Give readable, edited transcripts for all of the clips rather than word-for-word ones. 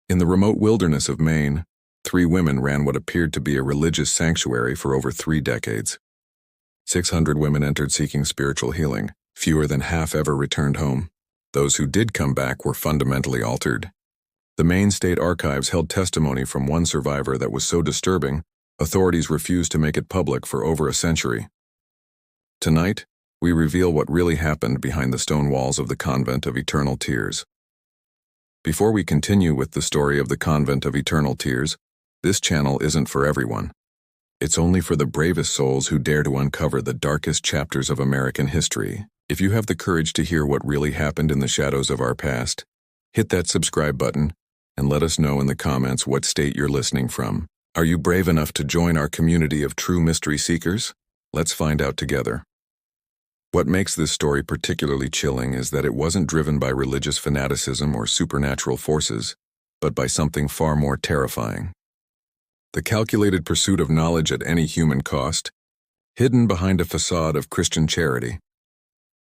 In the remote wilderness of Maine, 3 women ran what appeared to be a religious sanctuary for over 3 decades. 600 women entered seeking spiritual healing. Fewer than half ever returned home. Those who did come back were fundamentally altered. The Maine State Archives held testimony from one survivor that was so disturbing, authorities refused to make it public for over a century. Tonight, we reveal what really happened behind the stone walls of the Convent of Eternal Tears. Before we continue with the story of the Convent of Eternal Tears, this channel isn't for everyone. It's only for the bravest souls who dare to uncover the darkest chapters of American history. If you have the courage to hear what really happened in the shadows of our past, hit that subscribe button and let us know in the comments what state you're listening from. Are you brave enough to join our community of true mystery seekers? Let's find out together. What makes this story particularly chilling is that it wasn't driven by religious fanaticism or supernatural forces, but by something far more terrifying. The calculated pursuit of knowledge at any human cost, hidden behind a facade of Christian charity.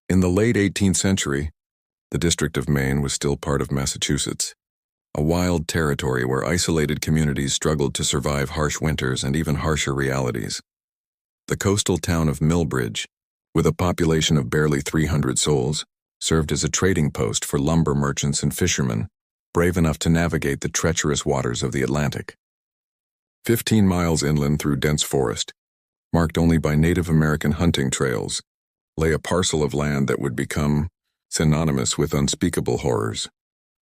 In the late 18th century, the District of Maine was still part of Massachusetts, a wild territory where isolated communities struggled to survive harsh winters and even harsher realities. The coastal town of Millbridge, with a population of barely 300 souls, served as a trading post for lumber merchants and fishermen, brave enough to navigate the treacherous waters of the Atlantic. 15 miles inland through dense forest, marked only by Native American hunting trails, lay a parcel of land that would become synonymous with unspeakable horrors.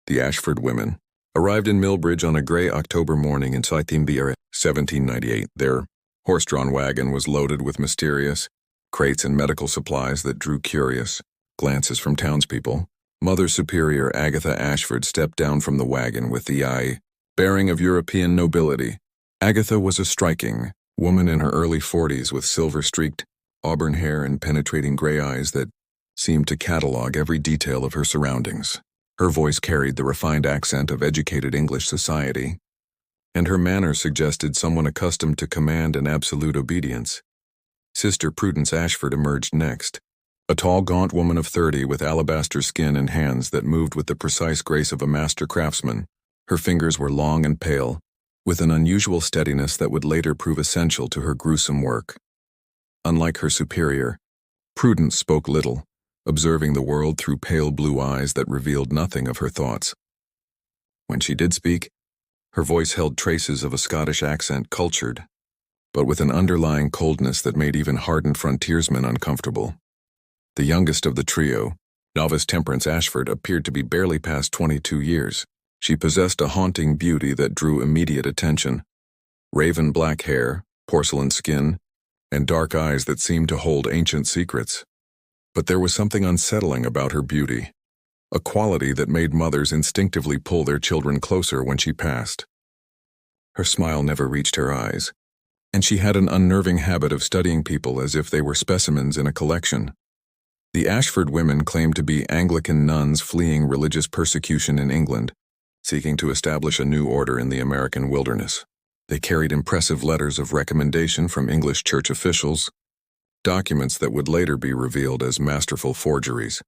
The Ashford women arrived in Millbridge on a gray October morning in 1798. Their horse-drawn wagon was loaded with mysterious crates and medical supplies that drew curious glances from townspeople. Mother Superior Agatha Ashford stepped down from the wagon with the bearing of European nobility. Agatha was a striking woman in her early 40s with silver-streaked auburn hair and penetrating gray eyes that seemed to catalog every detail of her surroundings. Her voice carried the refined accent of educated English society, and her manner suggested someone accustomed to command and absolute obedience. Sister Prudence Ashford emerged next, a tall, gaunt woman of 30 with alabaster skin and hands that moved with the precise grace of a master craftsman. Her fingers were long and pale, with an unusual steadiness that would later prove essential to her gruesome work. Unlike her superior, Prudence spoke little, observing the world through pale blue eyes that revealed nothing of her thoughts. When she did speak, her voice held traces of a Scottish accent, cultured, but with an underlying coldness that made even hardened frontiersmen uncomfortable. The youngest of the trio, novice Temperance Ashford, appeared to be barely past 22 years. She possessed a haunting beauty that drew immediate attention. Raven black hair, porcelain skin, and dark eyes that seemed to hold ancient secrets. But there was something unsettling about her beauty, a quality that made mothers instinctively pull their children closer when she passed. Her smile never reached her eyes, and she had an unnerving habit of studying people as if they were specimens in a collection. The Ashford women claimed to be Anglican nuns fleeing religious persecution in England, seeking to establish a new order in the American wilderness. They carried impressive letters of recommendation from English church officials, documents that would later be revealed as masterful forgeries.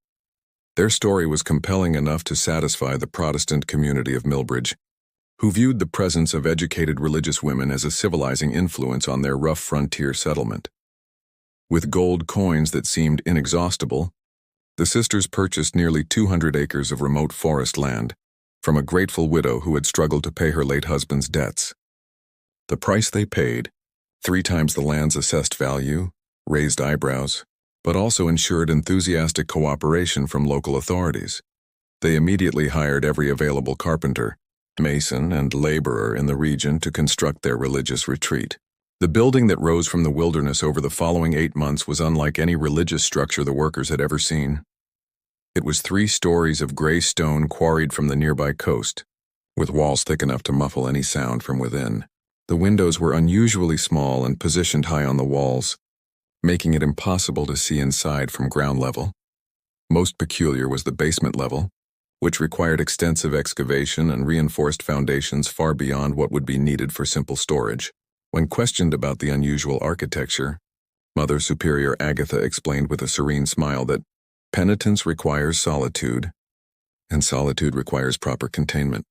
Their story was compelling enough to satisfy the Protestant community of Millbridge, who viewed the presence of educated religious women as a civilizing influence on their rough frontier settlement. With gold coins that seemed inexhaustible, the sisters purchased nearly 200 acres of remote forest land from a grateful widow who had struggled to pay her late husband's debts. The price they paid, 3 times the land's assessed value, raised eyebrows, but also ensured enthusiastic cooperation from local authorities. They immediately hired every available carpenter, mason, and laborer in the region to construct their religious retreat. The building that rose from the wilderness over the following 8 months was unlike any religious structure the workers had ever seen. It was 3 stories of gray stone quarried from the nearby coast, with walls thick enough to muffle any sound from within. The windows were unusually small and positioned high on the walls, making it impossible to see inside from ground level. Most peculiar was the basement level, which required extensive excavation and reinforced foundations far beyond what would be needed for simple storage. When questioned about the unusual architecture, Mother Superior Agatha explained with a serene smile that penitence requires solitude, and solitude requires proper containment.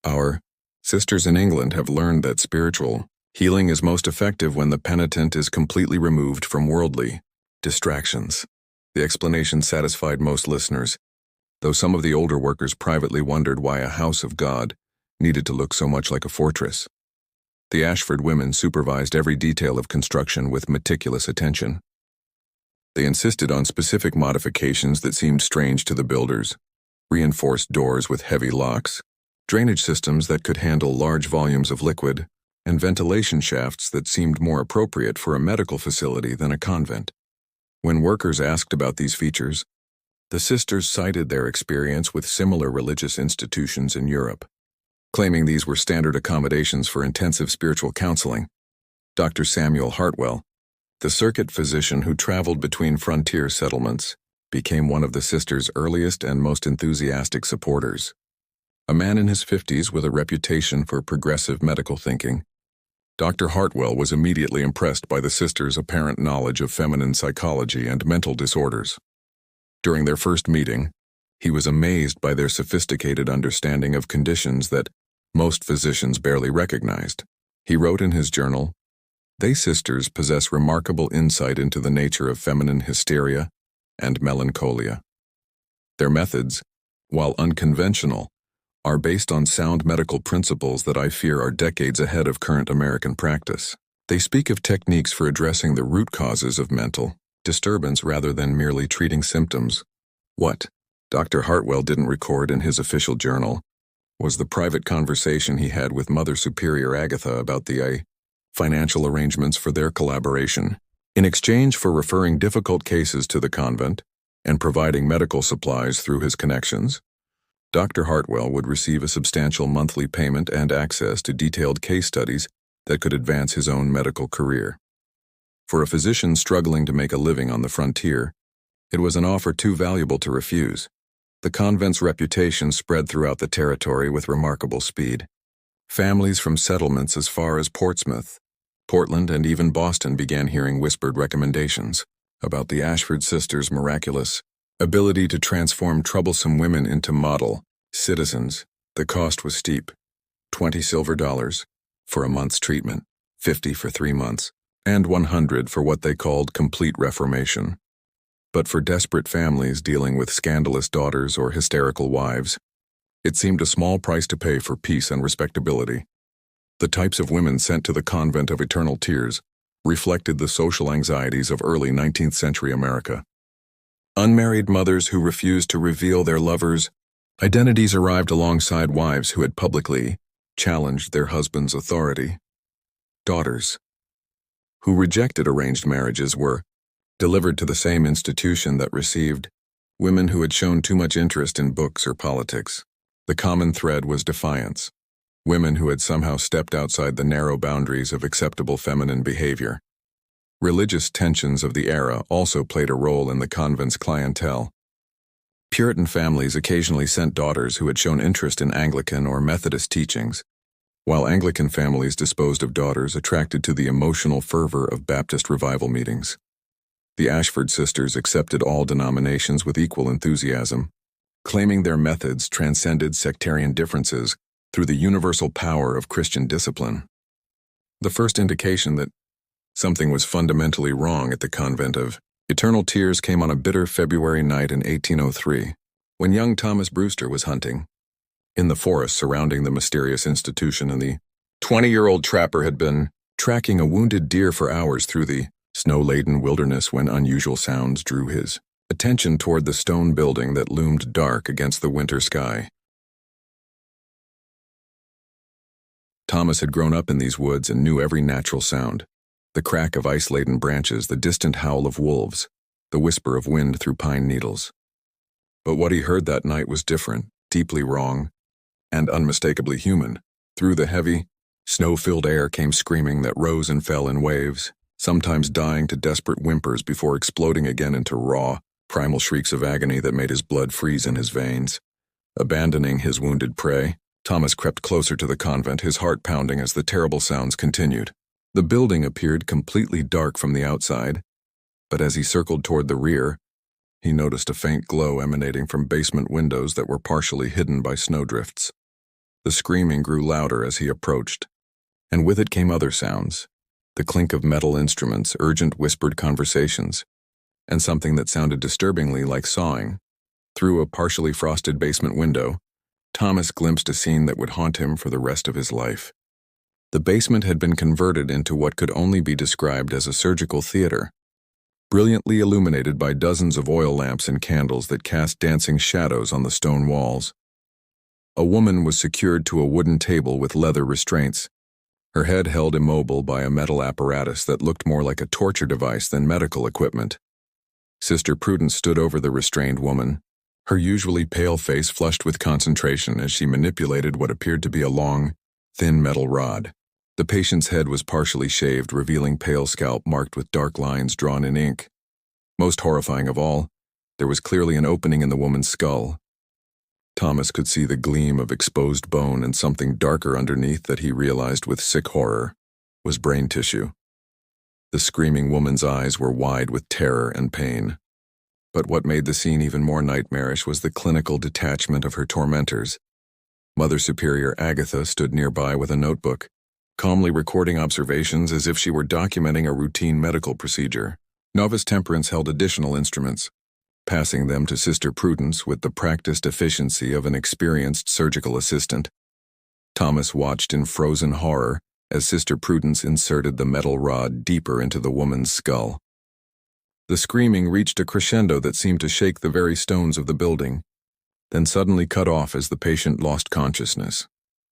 Our Sisters in England have learned that spiritual healing is most effective when the penitent is completely removed from worldly distractions. The explanation satisfied most listeners, though some of the older workers privately wondered why a house of God needed to look so much like a fortress. The Ashford women supervised every detail of construction with meticulous attention. They insisted on specific modifications that seemed strange to the builders: reinforced doors with heavy locks, drainage systems that could handle large volumes of liquid, and ventilation shafts that seemed more appropriate for a medical facility than a convent. When workers asked about these features, the sisters cited their experience with similar religious institutions in Europe, claiming these were standard accommodations for intensive spiritual counseling. Dr. Samuel Hartwell, the circuit physician who traveled between frontier settlements, became one of the sisters' earliest and most enthusiastic supporters. A man in his 50s with a reputation for progressive medical thinking, Dr. Hartwell was immediately impressed by the sisters' apparent knowledge of feminine psychology and mental disorders. During their first meeting, he was amazed by their sophisticated understanding of conditions that most physicians barely recognized. He wrote in his journal, "They sisters possess remarkable insight into the nature of feminine hysteria and melancholia. Their methods, while unconventional, are based on sound medical principles that I fear are decades ahead of current American practice. They speak of techniques for addressing the root causes of mental disturbance rather than merely treating symptoms." What Dr. Hartwell didn't record in his official journal was the private conversation he had with Mother Superior Agatha about the financial arrangements for their collaboration. In exchange for referring difficult cases to the convent and providing medical supplies through his connections, Dr. Hartwell would receive a substantial monthly payment and access to detailed case studies that could advance his own medical career. For a physician struggling to make a living on the frontier, it was an offer too valuable to refuse. The convent's reputation spread throughout the territory with remarkable speed. Families from settlements as far as Portsmouth, Portland, and even Boston began hearing whispered recommendations about the Ashford sisters' miraculous ability to transform troublesome women into model citizens. The cost was steep: $20 silver for a month's treatment, $50 for 3 months, and $100 for what they called complete reformation. But for desperate families dealing with scandalous daughters or hysterical wives, it seemed a small price to pay for peace and respectability. The types of women sent to the Convent of Eternal Tears reflected the social anxieties of early 19th century America. Unmarried mothers who refused to reveal their lovers' identities arrived alongside wives who had publicly challenged their husband's authority. Daughters who rejected arranged marriages were delivered to the same institution that received women who had shown too much interest in books or politics. The common thread was defiance: women who had somehow stepped outside the narrow boundaries of acceptable feminine behavior. Religious tensions of the era also played a role in the convent's clientele. Puritan families occasionally sent daughters who had shown interest in Anglican or Methodist teachings, while Anglican families disposed of daughters attracted to the emotional fervor of Baptist revival meetings. The Ashford sisters accepted all denominations with equal enthusiasm, claiming their methods transcended sectarian differences through the universal power of Christian discipline. The first indication that something was fundamentally wrong at the Convent of Eternal Tears came on a bitter February night in 1803, when young Thomas Brewster was hunting in the forest surrounding the mysterious institution, and the 20-year-old trapper had been tracking a wounded deer for hours through the snow-laden wilderness when unusual sounds drew his attention toward the stone building that loomed dark against the winter sky. Thomas had grown up in these woods and knew every natural sound: the crack of ice-laden branches, the distant howl of wolves, the whisper of wind through pine needles. But what he heard that night was different, deeply wrong, and unmistakably human. Through the heavy, snow-filled air came screaming that rose and fell in waves, sometimes dying to desperate whimpers before exploding again into raw, primal shrieks of agony that made his blood freeze in his veins. Abandoning his wounded prey, Thomas crept closer to the convent, his heart pounding as the terrible sounds continued. The building appeared completely dark from the outside, but as he circled toward the rear, he noticed a faint glow emanating from basement windows that were partially hidden by snowdrifts. The screaming grew louder as he approached, and with it came other sounds, the clink of metal instruments, urgent whispered conversations, and something that sounded disturbingly like sawing. Through a partially frosted basement window, Thomas glimpsed a scene that would haunt him for the rest of his life. The basement had been converted into what could only be described as a surgical theater, brilliantly illuminated by dozens of oil lamps and candles that cast dancing shadows on the stone walls. A woman was secured to a wooden table with leather restraints, her head held immobile by a metal apparatus that looked more like a torture device than medical equipment. Sister Prudence stood over the restrained woman, her usually pale face flushed with concentration as she manipulated what appeared to be a long, thin metal rod. The patient's head was partially shaved, revealing pale scalp marked with dark lines drawn in ink. Most horrifying of all, there was clearly an opening in the woman's skull. Thomas could see the gleam of exposed bone and something darker underneath that he realized with sick horror was brain tissue. The screaming woman's eyes were wide with terror and pain. But what made the scene even more nightmarish was the clinical detachment of her tormentors. Mother Superior Agatha stood nearby with a notebook, calmly recording observations as if she were documenting a routine medical procedure. Novice Temperance held additional instruments, passing them to Sister Prudence with the practiced efficiency of an experienced surgical assistant. Thomas watched in frozen horror as Sister Prudence inserted the metal rod deeper into the woman's skull. The screaming reached a crescendo that seemed to shake the very stones of the building, then suddenly cut off as the patient lost consciousness.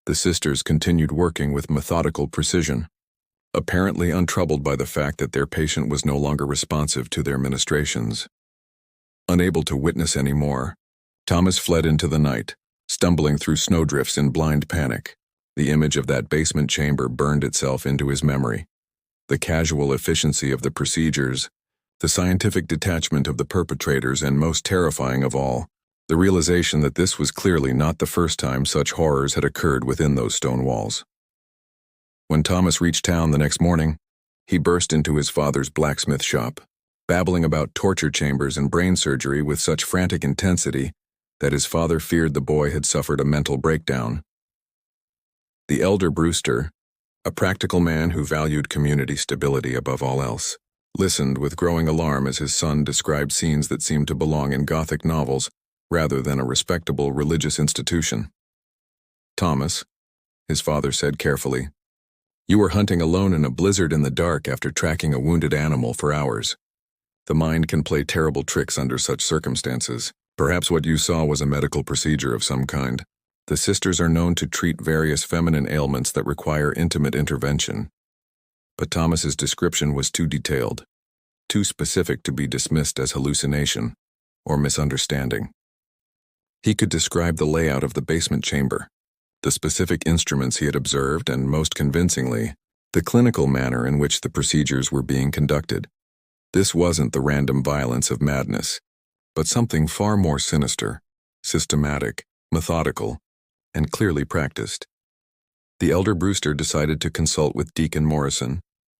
The sisters continued working with methodical precision, apparently untroubled by the fact that their patient was no longer responsive to their ministrations. Unable to witness any more, Thomas fled into the night, stumbling through snowdrifts in blind panic. The image of that basement chamber burned itself into his memory. The casual efficiency of the procedures, the scientific detachment of the perpetrators, and most terrifying of all, the realization that this was clearly not the first time such horrors had occurred within those stone walls. When Thomas reached town the next morning, he burst into his father's blacksmith shop, babbling about torture chambers and brain surgery with such frantic intensity that his father feared the boy had suffered a mental breakdown. The elder Brewster, a practical man who valued community stability above all else, listened with growing alarm as his son described scenes that seemed to belong in Gothic novels rather than a respectable religious institution. "Thomas," his father said carefully, "you were hunting alone in a blizzard in the dark after tracking a wounded animal for hours. The mind can play terrible tricks under such circumstances. Perhaps what you saw was a medical procedure of some kind. The sisters are known to treat various feminine ailments that require intimate intervention." But Thomas's description was too detailed, too specific to be dismissed as hallucination or misunderstanding. He could describe the layout of the basement chamber, the specific instruments he had observed, and most convincingly, the clinical manner in which the procedures were being conducted. This wasn't the random violence of madness, but something far more sinister, systematic, methodical, and clearly practiced. The elder Brewster decided to consult with Deacon Morrison,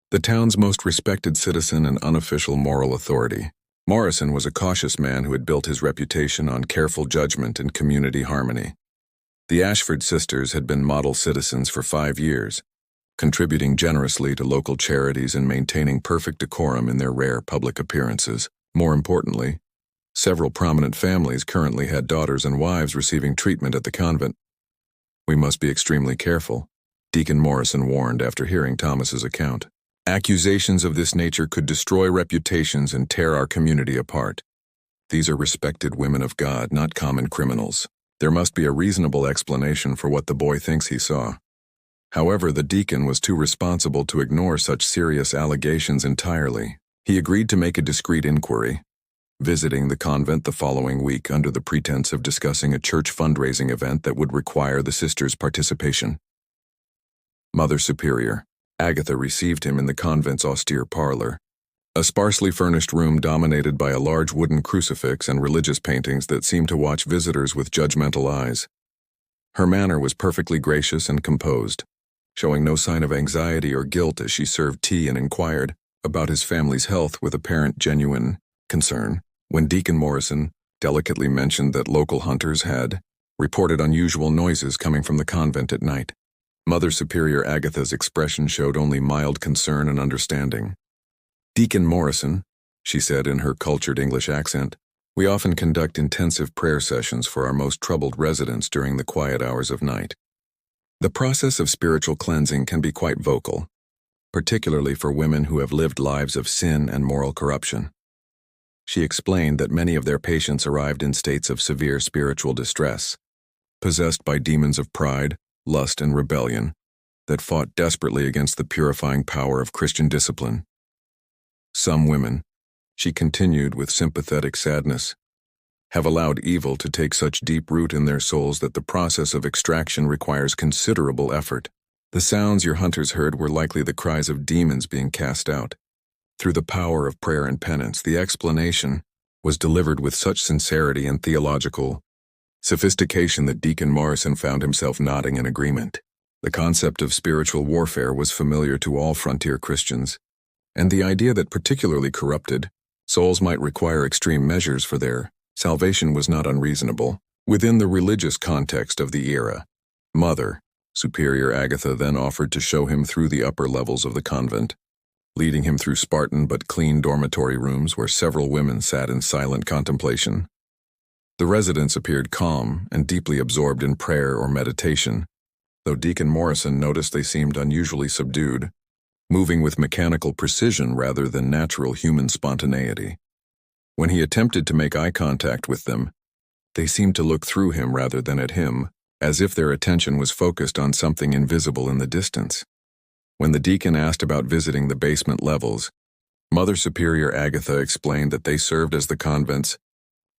the town's most respected citizen and unofficial moral authority. Morrison was a cautious man who had built his reputation on careful judgment and community harmony. The Ashford sisters had been model citizens for 5 years, contributing generously to local charities and maintaining perfect decorum in their rare public appearances. More importantly, several prominent families currently had daughters and wives receiving treatment at the convent. "We must be extremely careful," Deacon Morrison warned after hearing Thomas's account. "Accusations of this nature could destroy reputations and tear our community apart. These are respected women of God, not common criminals. There must be a reasonable explanation for what the boy thinks he saw." However, the deacon was too responsible to ignore such serious allegations entirely. He agreed to make a discreet inquiry, visiting the convent the following week under the pretense of discussing a church fundraising event that would require the sisters' participation. Mother Superior Agatha received him in the convent's austere parlor, a sparsely furnished room dominated by a large wooden crucifix and religious paintings that seemed to watch visitors with judgmental eyes. Her manner was perfectly gracious and composed, showing no sign of anxiety or guilt as she served tea and inquired about his family's health with apparent genuine concern. When Deacon Morrison delicately mentioned that local hunters had reported unusual noises coming from the convent at night. Mother Superior Agatha's expression showed only mild concern and understanding. "Deacon Morrison," she said in her cultured English accent, "we often conduct intensive prayer sessions for our most troubled residents during the quiet hours of night. The process of spiritual cleansing can be quite vocal, particularly for women who have lived lives of sin and moral corruption." She explained that many of their patients arrived in states of severe spiritual distress, possessed by demons of pride, lust, and rebellion that fought desperately against the purifying power of Christian discipline. "Some women," she continued with sympathetic sadness, "have allowed evil to take such deep root in their souls that the process of extraction requires considerable effort. The sounds your hunters heard were likely the cries of demons being cast out. Through the power of prayer and penance, the explanation was delivered with such sincerity and theological sophistication that Deacon Morrison found himself nodding in agreement. The concept of spiritual warfare was familiar to all frontier Christians, and the idea that particularly corrupted souls might require extreme measures for their salvation was not unreasonable. Within the religious context of the era, Mother Superior Agatha then offered to show him through the upper levels of the convent, leading him through Spartan but clean dormitory rooms where several women sat in silent contemplation. The residents appeared calm and deeply absorbed in prayer or meditation, though Deacon Morrison noticed they seemed unusually subdued, moving with mechanical precision rather than natural human spontaneity. When he attempted to make eye contact with them, they seemed to look through him rather than at him, as if their attention was focused on something invisible in the distance. When the deacon asked about visiting the basement levels, Mother Superior Agatha explained that they served as the convent's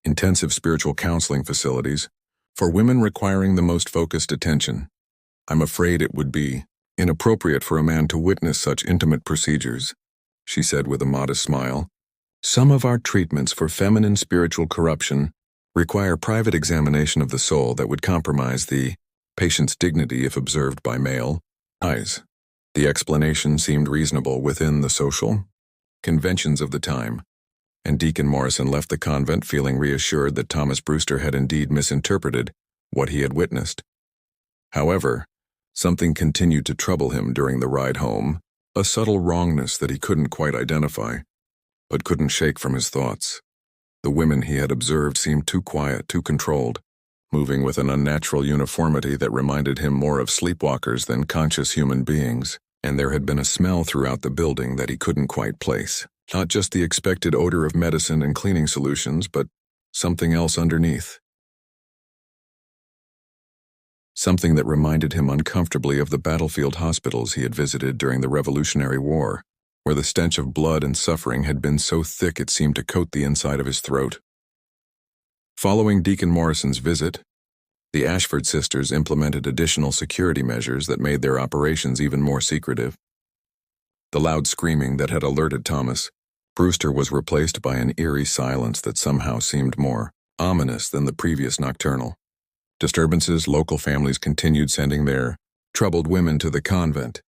intensive spiritual counseling facilities for women requiring the most focused attention. "I'm afraid it would be inappropriate for a man to witness such intimate procedures," she said with a modest smile. "Some of our treatments for feminine spiritual corruption require private examination of the soul that would compromise the patient's dignity if observed by male eyes." The explanation seemed reasonable within the social conventions of the time, and Deacon Morrison left the convent feeling reassured that Thomas Brewster had indeed misinterpreted what he had witnessed. However, something continued to trouble him during the ride home, a subtle wrongness that he couldn't quite identify, but couldn't shake from his thoughts. The women he had observed seemed too quiet, too controlled, moving with an unnatural uniformity that reminded him more of sleepwalkers than conscious human beings, and there had been a smell throughout the building that he couldn't quite place. Not just the expected odor of medicine and cleaning solutions, but something else underneath. Something that reminded him uncomfortably of the battlefield hospitals he had visited during the Revolutionary War, where the stench of blood and suffering had been so thick it seemed to coat the inside of his throat. Following Deacon Morrison's visit, the Ashford sisters implemented additional security measures that made their operations even more secretive. The loud screaming that had alerted Thomas Brewster was replaced by an eerie silence that somehow seemed more ominous than the previous nocturnal disturbances. Local families continued sending their troubled women to the convent,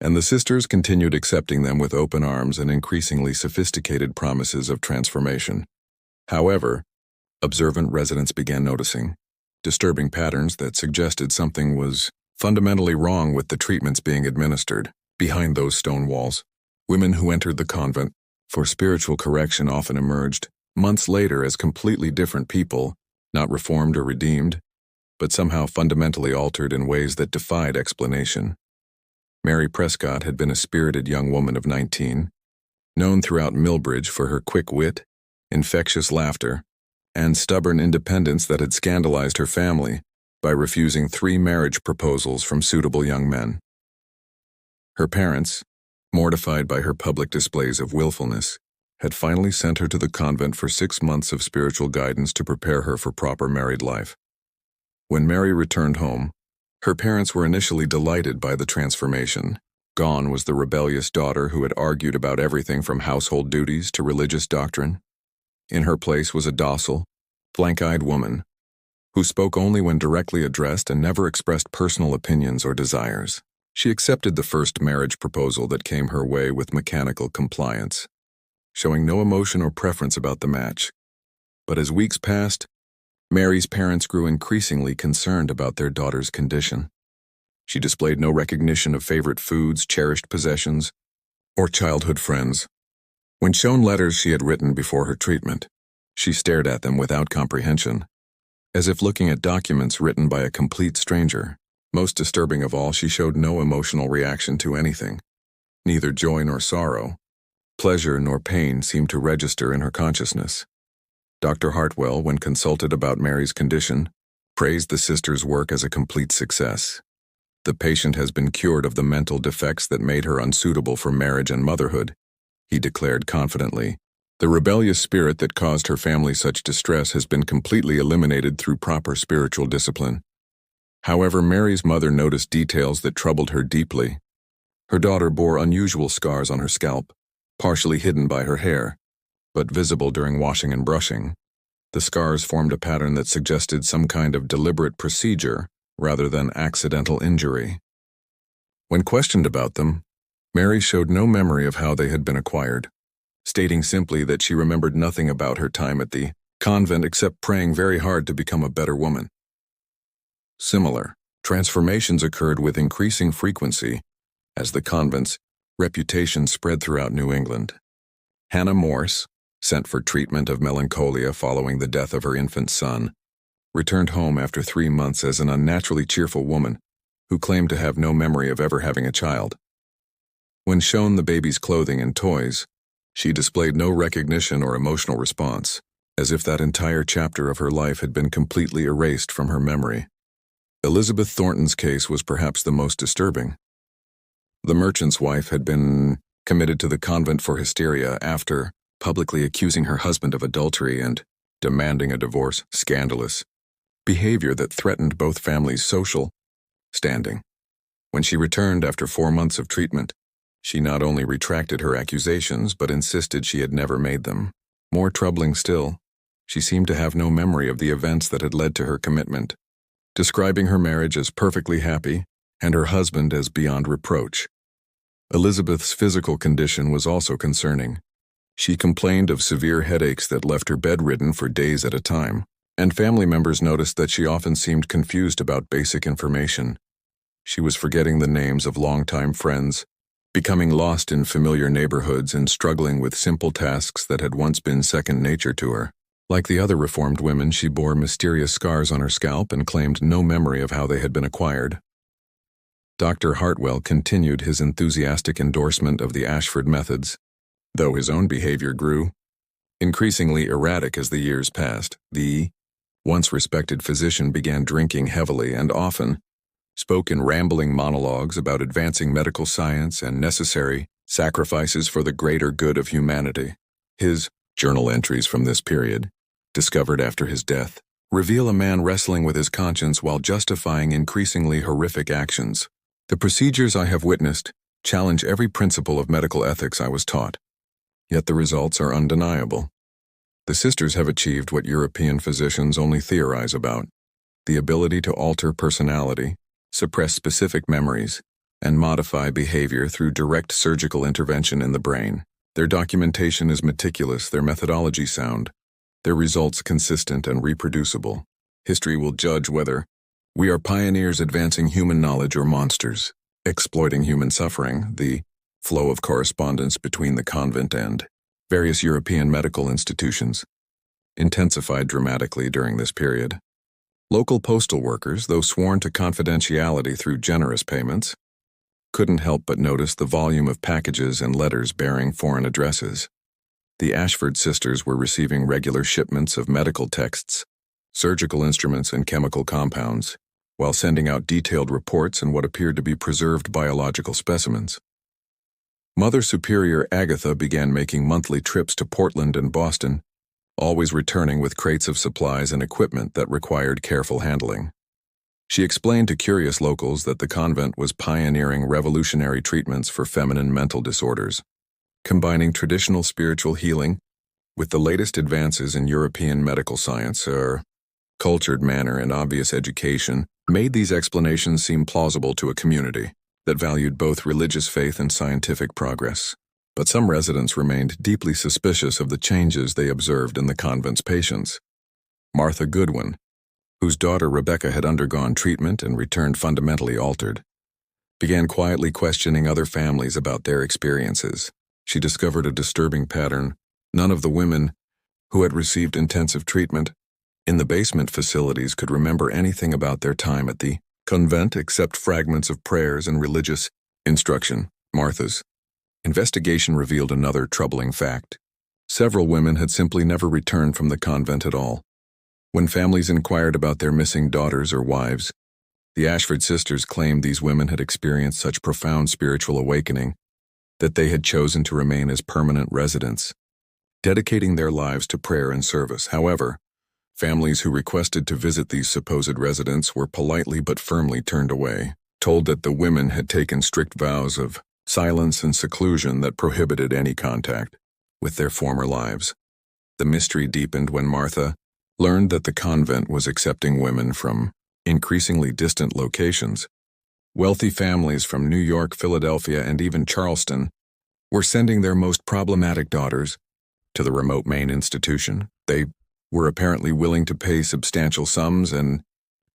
and the sisters continued accepting them with open arms and increasingly sophisticated promises of transformation. However, observant residents began noticing disturbing patterns that suggested something was fundamentally wrong with the treatments being administered. Behind those stone walls, women who entered the convent for spiritual correction often emerged months later as completely different people, not reformed or redeemed, but somehow fundamentally altered in ways that defied explanation. Mary Prescott had been a spirited young woman of 19, known throughout Millbridge for her quick wit, infectious laughter, and stubborn independence that had scandalized her family by refusing 3 marriage proposals from suitable young men. Her parents, mortified by her public displays of willfulness, had finally sent her to the convent for 6 months of spiritual guidance to prepare her for proper married life. When Mary returned home, her parents were initially delighted by the transformation. Gone was the rebellious daughter who had argued about everything from household duties to religious doctrine. In her place was a docile, blank-eyed woman who spoke only when directly addressed and never expressed personal opinions or desires. She accepted the first marriage proposal that came her way with mechanical compliance, showing no emotion or preference about the match. But as weeks passed, Mary's parents grew increasingly concerned about their daughter's condition. She displayed no recognition of favorite foods, cherished possessions, or childhood friends. When shown letters she had written before her treatment, she stared at them without comprehension, as if looking at documents written by a complete stranger. Most disturbing of all, she showed no emotional reaction to anything. Neither joy nor sorrow, pleasure nor pain seemed to register in her consciousness. Dr. Hartwell, when consulted about Mary's condition, praised the sister's work as a complete success. The patient has been cured of the mental defects that made her unsuitable for marriage and motherhood, he declared confidently. The rebellious spirit that caused her family such distress has been completely eliminated through proper spiritual discipline. However, Mary's mother noticed details that troubled her deeply. Her daughter bore unusual scars on her scalp, partially hidden by her hair, but visible during washing and brushing. The scars formed a pattern that suggested some kind of deliberate procedure rather than accidental injury. When questioned about them, Mary showed no memory of how they had been acquired, stating simply that she remembered nothing about her time at the convent except praying very hard to become a better woman. Similar transformations occurred with increasing frequency as the convent's reputation spread throughout New England. Hannah Morse, sent for treatment of melancholia following the death of her infant son, returned home after 3 months as an unnaturally cheerful woman who claimed to have no memory of ever having a child. When shown the baby's clothing and toys, she displayed no recognition or emotional response, as if that entire chapter of her life had been completely erased from her memory. Elizabeth Thornton's case was perhaps the most disturbing. The merchant's wife had been committed to the convent for hysteria after publicly accusing her husband of adultery and demanding a divorce, scandalous behavior that threatened both families' social standing. When she returned after 4 months of treatment, she not only retracted her accusations but insisted she had never made them. More troubling still, she seemed to have no memory of the events that had led to her commitment, describing her marriage as perfectly happy and her husband as beyond reproach. Elizabeth's physical condition was also concerning. She complained of severe headaches that left her bedridden for days at a time, and family members noticed that she often seemed confused about basic information. She was forgetting the names of longtime friends, becoming lost in familiar neighborhoods and struggling with simple tasks that had once been second nature to her. Like the other reformed women, she bore mysterious scars on her scalp and claimed no memory of how they had been acquired. Dr. Hartwell continued his enthusiastic endorsement of the Ashford methods, though his own behavior grew increasingly erratic as the years passed. The once respected physician began drinking heavily and often spoke in rambling monologues about advancing medical science and necessary sacrifices for the greater good of humanity. His journal entries from this period, discovered after his death, reveal a man wrestling with his conscience while justifying increasingly horrific actions. The procedures I have witnessed challenge every principle of medical ethics I was taught, yet the results are undeniable. The sisters have achieved what European physicians only theorize about: the ability to alter personality, suppress specific memories, and modify behavior through direct surgical intervention in the brain. Their documentation is meticulous, their methodology sound, their results consistent and reproducible. History will judge whether we are pioneers advancing human knowledge or monsters, exploiting human suffering. The flow of correspondence between the convent and various European medical institutions intensified dramatically during this period. Local postal workers, though sworn to confidentiality through generous payments, couldn't help but notice the volume of packages and letters bearing foreign addresses. The Ashford sisters were receiving regular shipments of medical texts, surgical instruments, and chemical compounds, while sending out detailed reports and what appeared to be preserved biological specimens. Mother Superior Agatha began making monthly trips to Portland and Boston, always returning with crates of supplies and equipment that required careful handling. She explained to curious locals that the convent was pioneering revolutionary treatments for feminine mental disorders, combining traditional spiritual healing with the latest advances in European medical science. Her cultured manner and obvious education made these explanations seem plausible to a community that valued both religious faith and scientific progress. But some residents remained deeply suspicious of the changes they observed in the convent's patients. Martha Goodwin, whose daughter Rebecca had undergone treatment and returned fundamentally altered, began quietly questioning other families about their experiences. She discovered a disturbing pattern. None of the women who had received intensive treatment in the basement facilities could remember anything about their time at the convent except fragments of prayers and religious instruction. Martha's investigation revealed another troubling fact. Several women had simply never returned from the convent at all. When families inquired about their missing daughters or wives, the Ashford sisters claimed these women had experienced such profound spiritual awakening that they had chosen to remain as permanent residents, dedicating their lives to prayer and service. However, families who requested to visit these supposed residents were politely but firmly turned away, told that the women had taken strict vows of silence and seclusion that prohibited any contact with their former lives. The mystery deepened when Martha learned that the convent was accepting women from increasingly distant locations. Wealthy families from New York, Philadelphia, and even Charleston were sending their most problematic daughters to the remote Maine institution. They were apparently willing to pay substantial sums and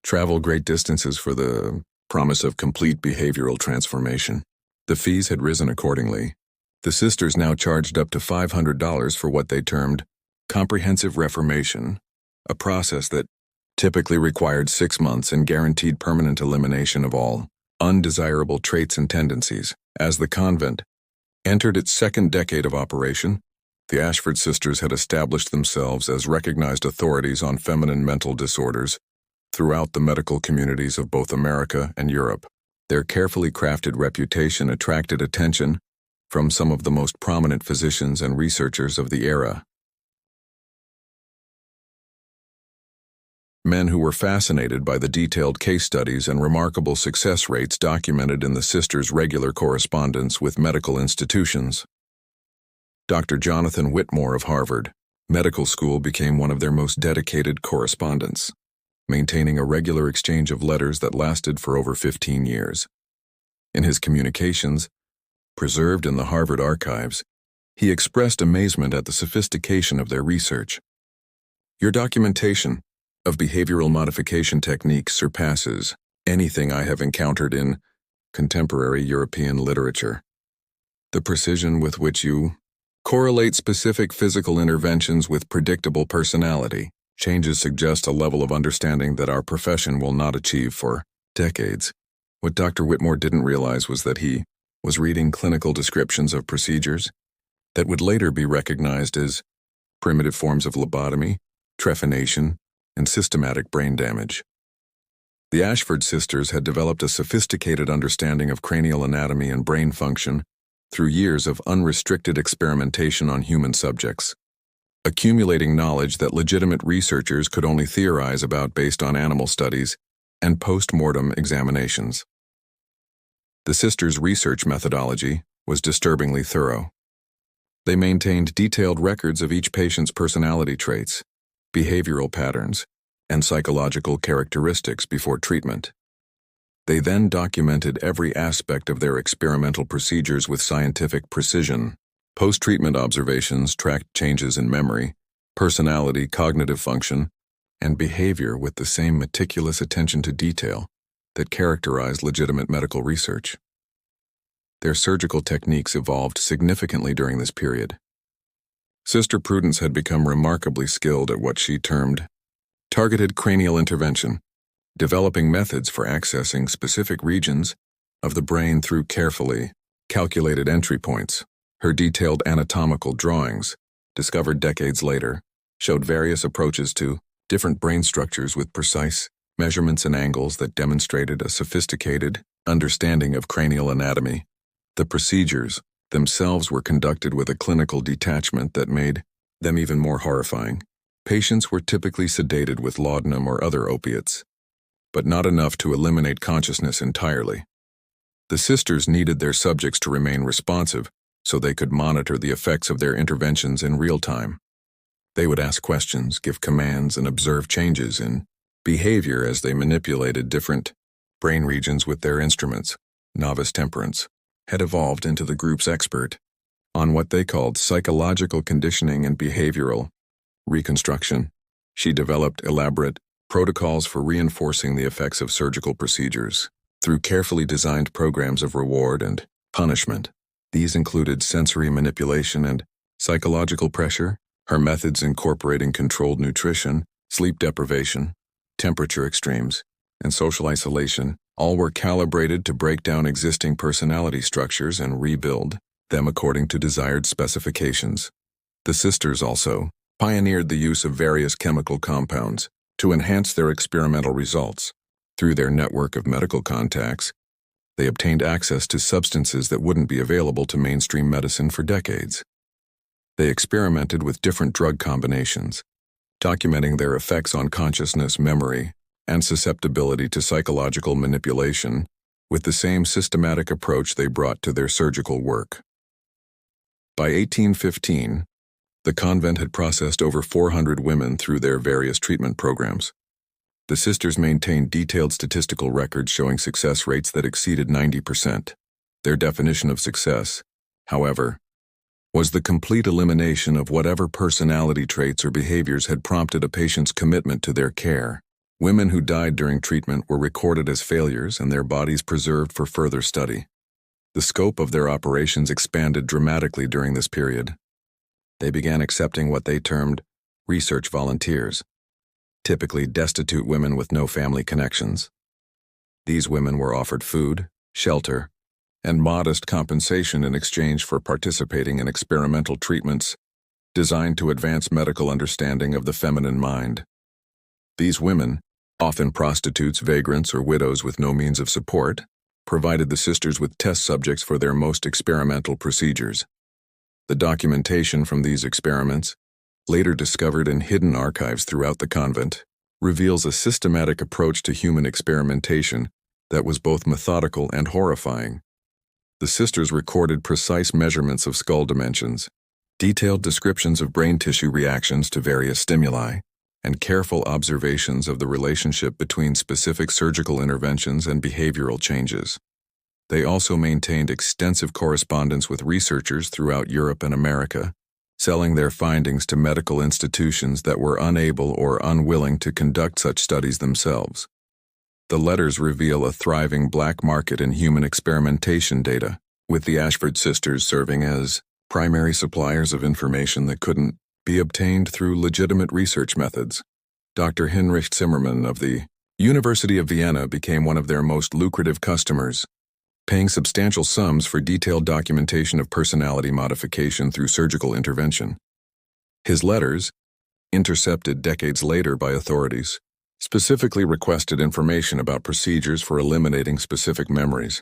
travel great distances for the promise of complete behavioral transformation. The fees had risen accordingly. The sisters now charged up to $500 for what they termed comprehensive reformation, a process that typically required 6 months and guaranteed permanent elimination of all undesirable traits and tendencies. As the convent entered its second decade of operation, the Ashford sisters had established themselves as recognized authorities on feminine mental disorders throughout the medical communities of both America and Europe. Their carefully crafted reputation attracted attention from some of the most prominent physicians and researchers of the era. Men who were fascinated by the detailed case studies and remarkable success rates documented in the sisters' regular correspondence with medical institutions. Dr. Jonathan Whitmore of Harvard Medical School became one of their most dedicated correspondents, maintaining a regular exchange of letters that lasted for over 15 years. In his communications, preserved in the Harvard archives, he expressed amazement at the sophistication of their research. "Your documentation of behavioral modification techniques surpasses anything I have encountered in contemporary European literature. The precision with which you correlate specific physical interventions with predictable personality changes suggest a level of understanding that our profession will not achieve for decades." What Dr. Whitmore didn't realize was that he was reading clinical descriptions of procedures that would later be recognized as primitive forms of lobotomy, trephination, and systematic brain damage. The Ashford sisters had developed a sophisticated understanding of cranial anatomy and brain function through years of unrestricted experimentation on human subjects, accumulating knowledge that legitimate researchers could only theorize about based on animal studies and post-mortem examinations. The sisters' research methodology was disturbingly thorough. They maintained detailed records of each patient's personality traits, behavioral patterns, and psychological characteristics before treatment. They then documented every aspect of their experimental procedures with scientific precision. Post-treatment observations tracked changes in memory, personality, cognitive function, and behavior with the same meticulous attention to detail that characterized legitimate medical research. Their surgical techniques evolved significantly during this period. Sister Prudence had become remarkably skilled at what she termed targeted cranial intervention, developing methods for accessing specific regions of the brain through carefully calculated entry points. Her detailed anatomical drawings, discovered decades later, showed various approaches to different brain structures with precise measurements and angles that demonstrated a sophisticated understanding of cranial anatomy. The procedures themselves were conducted with a clinical detachment that made them even more horrifying. Patients were typically sedated with laudanum or other opiates, but not enough to eliminate consciousness entirely. The sisters needed their subjects to remain responsive so they could monitor the effects of their interventions in real time. They would ask questions, give commands, and observe changes in behavior as they manipulated different brain regions with their instruments. Novice Temperance had evolved into the group's expert on what they called psychological conditioning and behavioral reconstruction. She developed elaborate protocols for reinforcing the effects of surgical procedures through carefully designed programs of reward and punishment. These included sensory manipulation and psychological pressure, her methods incorporating controlled nutrition, sleep deprivation, temperature extremes, and social isolation. All were calibrated to break down existing personality structures and rebuild them according to desired specifications. The sisters also pioneered the use of various chemical compounds to enhance their experimental results. Through their network of medical contacts, they obtained access to substances that wouldn't be available to mainstream medicine for decades. They experimented with different drug combinations, documenting their effects on consciousness, memory, and susceptibility to psychological manipulation with the same systematic approach they brought to their surgical work. By 1815, the convent had processed over 400 women through their various treatment programs. The sisters maintained detailed statistical records showing success rates that exceeded 90%. Their definition of success, however, was the complete elimination of whatever personality traits or behaviors had prompted a patient's commitment to their care. Women who died during treatment were recorded as failures and their bodies preserved for further study. The scope of their operations expanded dramatically during this period. They began accepting what they termed research volunteers, typically destitute women with no family connections. These women were offered food, shelter, and modest compensation in exchange for participating in experimental treatments designed to advance medical understanding of the feminine mind. These women, often prostitutes, vagrants, or widows with no means of support, provided the sisters with test subjects for their most experimental procedures. The documentation from these experiments, later discovered in hidden archives throughout the convent, reveals a systematic approach to human experimentation that was both methodical and horrifying. The sisters recorded precise measurements of skull dimensions, detailed descriptions of brain tissue reactions to various stimuli, and careful observations of the relationship between specific surgical interventions and behavioral changes. They also maintained extensive correspondence with researchers throughout Europe and America, selling their findings to medical institutions that were unable or unwilling to conduct such studies themselves. The letters reveal a thriving black market in human experimentation data, with the Ashford sisters serving as primary suppliers of information that couldn't be obtained through legitimate research methods. Dr. Heinrich Zimmermann of the University of Vienna became one of their most lucrative customers, paying substantial sums for detailed documentation of personality modification through surgical intervention. His letters, intercepted decades later by authorities, specifically requested information about procedures for eliminating specific memories,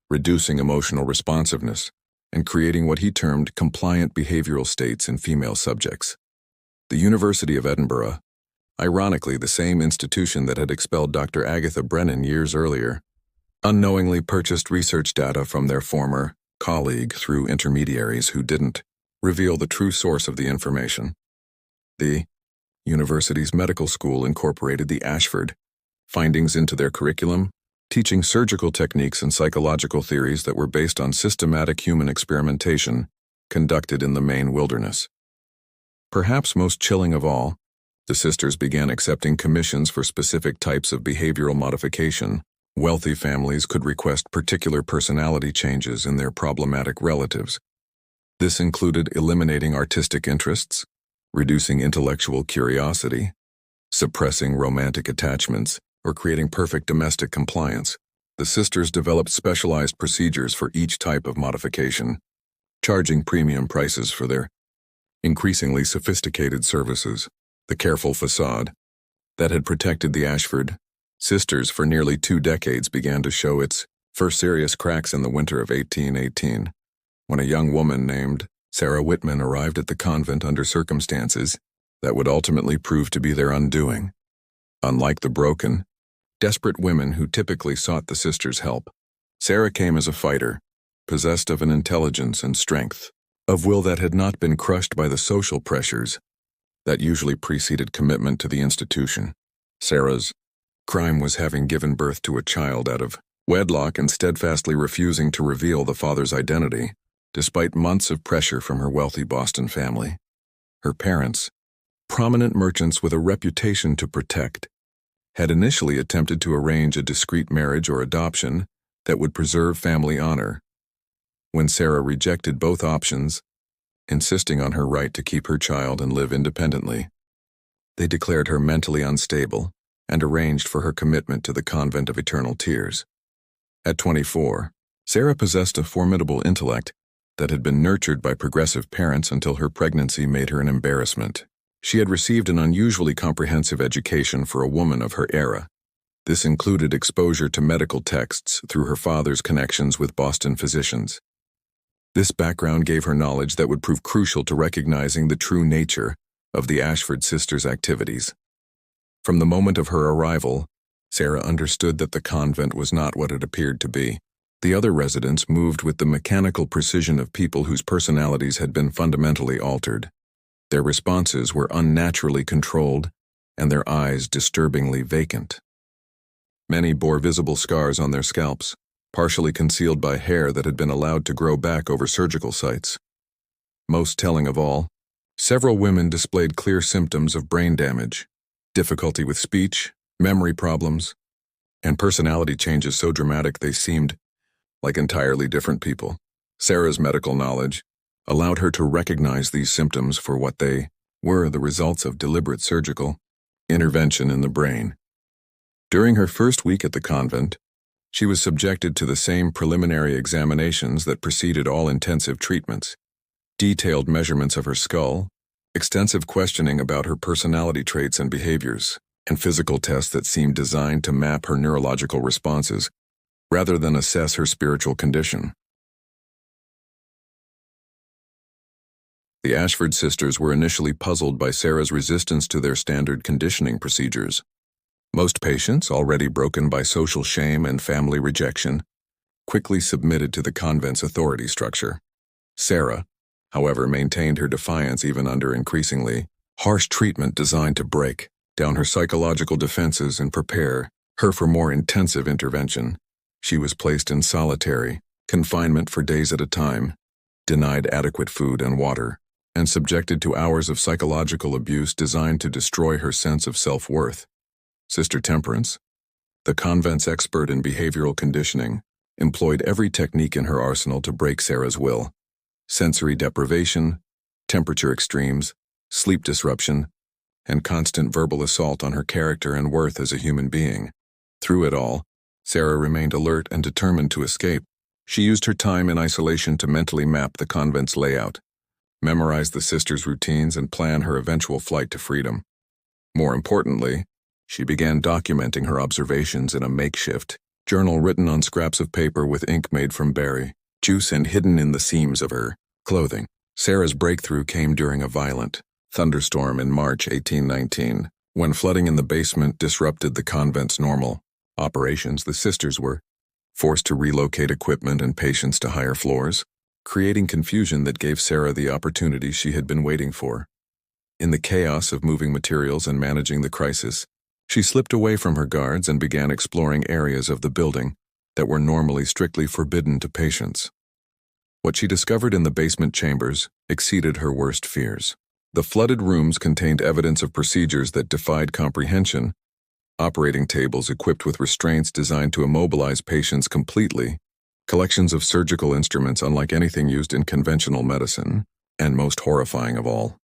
reducing emotional responsiveness, and creating what he termed compliant behavioral states in female subjects. The University of Edinburgh, ironically the same institution that had expelled Dr. Agatha Brennan years earlier, unknowingly purchased research data from their former colleague through intermediaries who didn't reveal the true source of the information. The university's medical school incorporated the Ashford findings into their curriculum, teaching surgical techniques and psychological theories that were based on systematic human experimentation conducted in the Maine wilderness. Perhaps most chilling of all, the sisters began accepting commissions for specific types of behavioral modification. Wealthy families could request particular personality changes in their problematic relatives. This included eliminating artistic interests, reducing intellectual curiosity, suppressing romantic attachments, or creating perfect domestic compliance. The sisters developed specialized procedures for each type of modification, charging premium prices for their increasingly sophisticated services. The careful facade that had protected the Ashford sisters for nearly 2 decades began to show its first serious cracks in the winter of 1818, when a young woman named Sarah Whitman arrived at the convent under circumstances that would ultimately prove to be their undoing. Unlike the broken, desperate women who typically sought the sisters' help, Sarah came as a fighter, possessed of an intelligence and strength of will that had not been crushed by the social pressures that usually preceded commitment to the institution. Sarah's crime was having given birth to a child out of wedlock and steadfastly refusing to reveal the father's identity, despite months of pressure from her wealthy Boston family. Her parents, prominent merchants with a reputation to protect, had initially attempted to arrange a discreet marriage or adoption that would preserve family honor. When Sarah rejected both options, insisting on her right to keep her child and live independently, they declared her mentally unstable and arranged for her commitment to the Convent of Eternal Tears. At 24, Sarah possessed a formidable intellect that had been nurtured by progressive parents until her pregnancy made her an embarrassment. She had received an unusually comprehensive education for a woman of her era. This included exposure to medical texts through her father's connections with Boston physicians. This background gave her knowledge that would prove crucial to recognizing the true nature of the Ashford sisters' activities. From the moment of her arrival, Sarah understood that the convent was not what it appeared to be. The other residents moved with the mechanical precision of people whose personalities had been fundamentally altered. Their responses were unnaturally controlled, and their eyes disturbingly vacant. Many bore visible scars on their scalps, partially concealed by hair that had been allowed to grow back over surgical sites. Most telling of all, several women displayed clear symptoms of brain damage, difficulty with speech, memory problems, and personality changes so dramatic they seemed like entirely different people. Sarah's medical knowledge allowed her to recognize these symptoms for what they were: the results of deliberate surgical intervention in the brain. During her first week at the convent, she was subjected to the same preliminary examinations that preceded all intensive treatments: detailed measurements of her skull, extensive questioning about her personality traits and behaviors, and physical tests that seemed designed to map her neurological responses rather than assess her spiritual condition. The Ashford sisters were initially puzzled by Sarah's resistance to their standard conditioning procedures. Most patients, already broken by social shame and family rejection, quickly submitted to the convent's authority structure. Sarah, however, maintained her defiance even under increasingly harsh treatment designed to break down her psychological defenses and prepare her for more intensive intervention. She was placed in solitary confinement for days at a time, denied adequate food and water, and subjected to hours of psychological abuse designed to destroy her sense of self-worth. Sister Temperance, the convent's expert in behavioral conditioning, employed every technique in her arsenal to break Sarah's will: sensory deprivation, temperature extremes, sleep disruption, and constant verbal assault on her character and worth as a human being. Through it all, Sarah remained alert and determined to escape. She used her time in isolation to mentally map the convent's layout, memorize the sisters' routines, and plan her eventual flight to freedom. More importantly, she began documenting her observations in a makeshift journal written on scraps of paper with ink made from berry juice and hidden in the seams of her clothing. Sarah's breakthrough came during a violent thunderstorm in March 1819, when flooding in the basement disrupted the convent's normal operations. The sisters were forced to relocate equipment and patients to higher floors, creating confusion that gave Sarah the opportunity she had been waiting for. In the chaos of moving materials and managing the crisis, she slipped away from her guards and began exploring areas of the building that were normally strictly forbidden to patients. What she discovered in the basement chambers exceeded her worst fears. The flooded rooms contained evidence of procedures that defied comprehension: operating tables equipped with restraints designed to immobilize patients completely, collections of surgical instruments unlike anything used in conventional medicine, and most horrifying of all,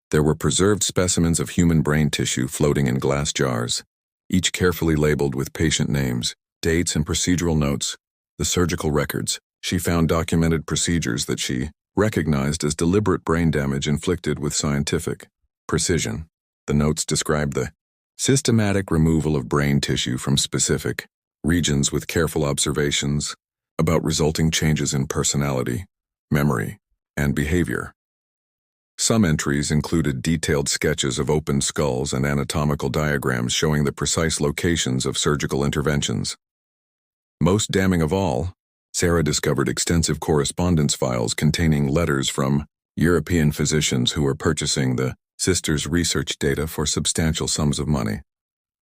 there were preserved specimens of human brain tissue floating in glass jars, each carefully labeled with patient names, dates, and procedural notes. The surgical records she found documented procedures that she recognized as deliberate brain damage inflicted with scientific precision. The notes described the systematic removal of brain tissue from specific regions with careful observations about resulting changes in personality, memory, and behavior. Some entries included detailed sketches of open skulls and anatomical diagrams showing the precise locations of surgical interventions. Most damning of all, Sarah discovered extensive correspondence files containing letters from European physicians who were purchasing the sisters' research data for substantial sums of money.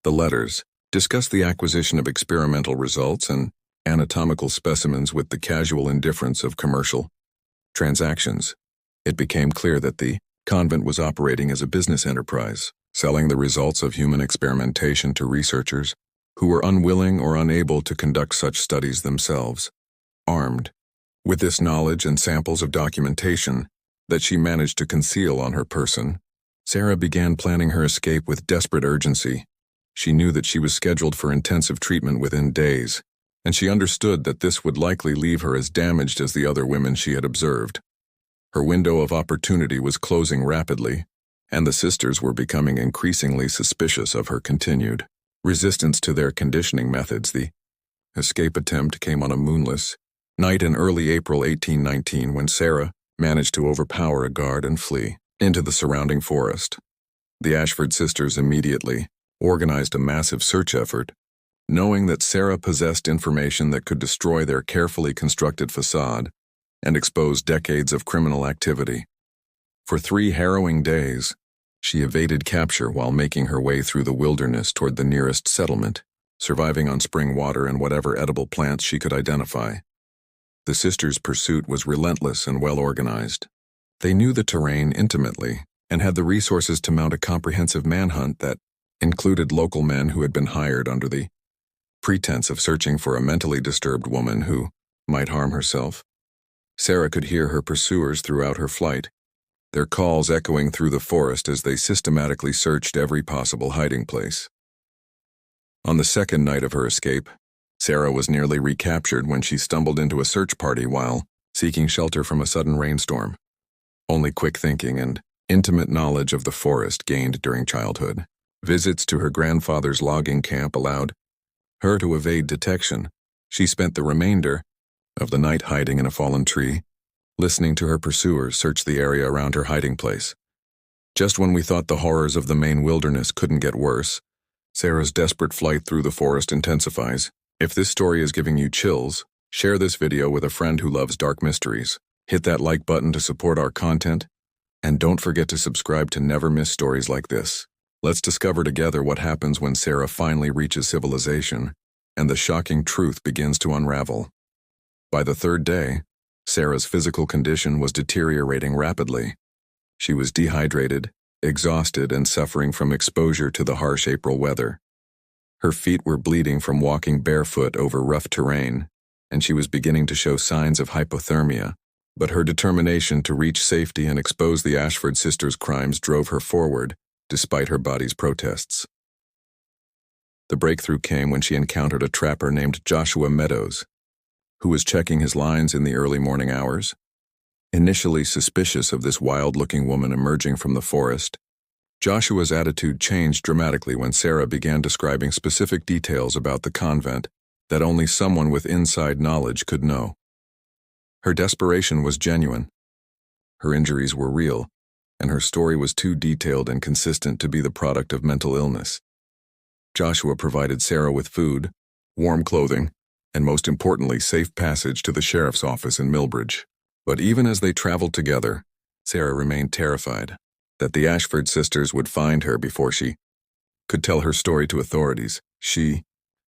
The letters discussed the acquisition of experimental results and anatomical specimens with the casual indifference of commercial transactions. It became clear that the convent was operating as a business enterprise, selling the results of human experimentation to researchers who were unwilling or unable to conduct such studies themselves. Armed with this knowledge and samples of documentation that she managed to conceal on her person, Sarah began planning her escape with desperate urgency. She knew that she was scheduled for intensive treatment within days, and she understood that this would likely leave her as damaged as the other women she had observed. Her window of opportunity was closing rapidly, and the sisters were becoming increasingly suspicious of her continued resistance to their conditioning methods. The escape attempt came on a moonless night in early April 1819 when Sarah managed to overpower a guard and flee into the surrounding forest. The Ashford sisters immediately organized a massive search effort, knowing that Sarah possessed information that could destroy their carefully constructed facade and expose decades of criminal activity. For 3 harrowing days, she evaded capture while making her way through the wilderness toward the nearest settlement, surviving on spring water and whatever edible plants she could identify. The sisters' pursuit was relentless and well-organized. They knew the terrain intimately and had the resources to mount a comprehensive manhunt that included local men who had been hired under the pretense of searching for a mentally disturbed woman who might harm herself. Sarah could hear her pursuers throughout her flight, their calls echoing through the forest as they systematically searched every possible hiding place. On the second night of her escape, Sarah was nearly recaptured when she stumbled into a search party while seeking shelter from a sudden rainstorm. Only quick thinking and intimate knowledge of the forest gained during childhood visits to her grandfather's logging camp allowed her to evade detection. She spent the remainder of the night hiding in a fallen tree, listening to her pursuers search the area around her hiding place. Just when we thought the horrors of the Maine wilderness couldn't get worse, Sarah's desperate flight through the forest intensifies. If this story is giving you chills, share this video with a friend who loves dark mysteries. Hit that like button to support our content, and don't forget to subscribe to never miss stories like this. Let's discover together what happens when Sarah finally reaches civilization, and the shocking truth begins to unravel. By the third day, Sarah's physical condition was deteriorating rapidly. She was dehydrated, exhausted, and suffering from exposure to the harsh April weather. Her feet were bleeding from walking barefoot over rough terrain, and she was beginning to show signs of hypothermia. But her determination to reach safety and expose the Ashford sisters' crimes drove her forward, despite her body's protests. The breakthrough came when she encountered a trapper named Joshua Meadows, who was checking his lines in the early morning hours. Initially suspicious of this wild-looking woman emerging from the forest, Joshua's attitude changed dramatically when Sarah began describing specific details about the convent that only someone with inside knowledge could know. Her desperation was genuine. Her injuries were real, and her story was too detailed and consistent to be the product of mental illness. Joshua provided Sarah with food, warm clothing, and most importantly, safe passage to the sheriff's office in Millbridge. But even as they traveled together, Sarah remained terrified that the Ashford sisters would find her before she could tell her story to authorities. She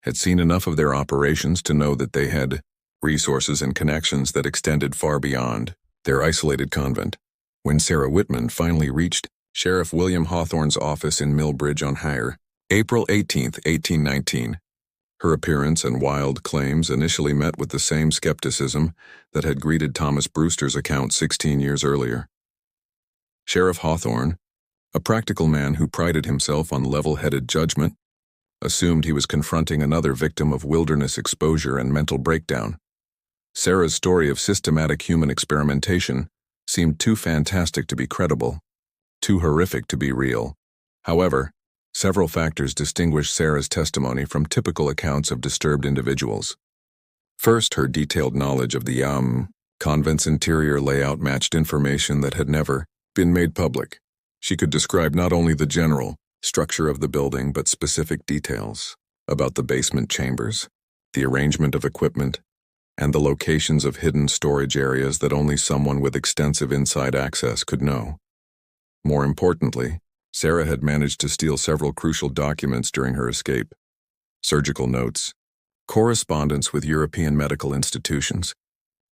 had seen enough of their operations to know that they had resources and connections that extended far beyond their isolated convent. When Sarah Whitman finally reached Sheriff William Hawthorne's office in Millbridge on Hire, April 18, 1819, her appearance and wild claims initially met with the same skepticism that had greeted Thomas Brewster's account 16 years earlier. Sheriff Hawthorne, a practical man who prided himself on level-headed judgment, assumed he was confronting another victim of wilderness exposure and mental breakdown. Sarah's story of systematic human experimentation seemed too fantastic to be credible, too horrific to be real. However, several factors distinguish Sarah's testimony from typical accounts of disturbed individuals. First, her detailed knowledge of the convent's interior layout matched information that had never been made public. She could describe not only the general structure of the building but specific details about the basement chambers, the arrangement of equipment, and the locations of hidden storage areas that only someone with extensive inside access could know. More importantly, Sarah had managed to steal several crucial documents during her escape: surgical notes, correspondence with European medical institutions,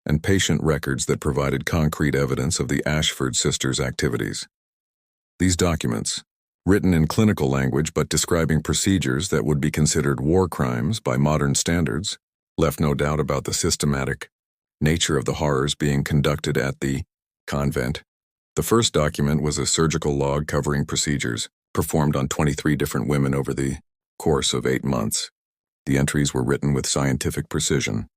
and patient records that provided concrete evidence of the Ashford sisters' activities. These documents, written in clinical language but describing procedures that would be considered war crimes by modern standards, left no doubt about the systematic nature of the horrors being conducted at the convent. The first document was a surgical log covering procedures performed on 23 different women over the course of 8 months. The entries were written with scientific precision,